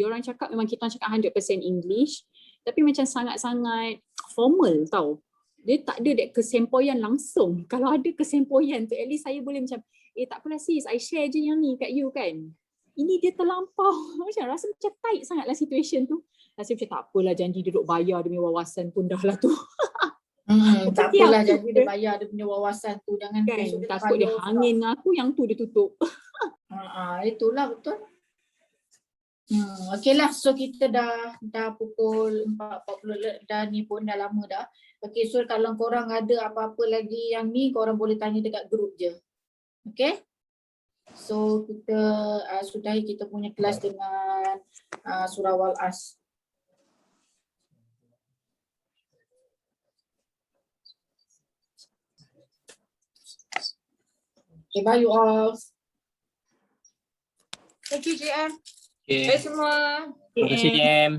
[SPEAKER 2] orang cakap memang kita orang cakap 100% English, tapi macam sangat-sangat formal tau. Dia tak ada that kesempoyan langsung. Kalau ada kesempoyan tu, at least saya boleh macam, tak apalah sis, I share je yang ni kat you kan. Ini dia terlampau. Macam rasa macam tight sangatlah situation tu. Rasa macam tak apalah, janji dia duk bayar demi wawasan pun dah lah tu.
[SPEAKER 1] Tak apalah, janji dia bayar dia punya wawasan tu. Jangan
[SPEAKER 2] kan,
[SPEAKER 1] besok dia
[SPEAKER 2] takut dia hangin aku, yang tu dia tutup.
[SPEAKER 1] Itulah betul. Okey lah, so kita dah pukul 4.40 dah ni pun dah lama dah. Okey, so kalau korang ada apa-apa lagi yang ni, korang boleh tanya dekat grup je. Okey? So kita sudahi kita punya kelas dengan surah Wal-As. Okay, bye you all.
[SPEAKER 5] Thank you JM.
[SPEAKER 3] Okay.
[SPEAKER 5] Bye semua.
[SPEAKER 3] Terima kasih, JM.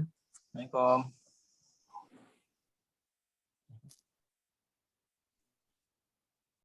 [SPEAKER 3] Assalamualaikum.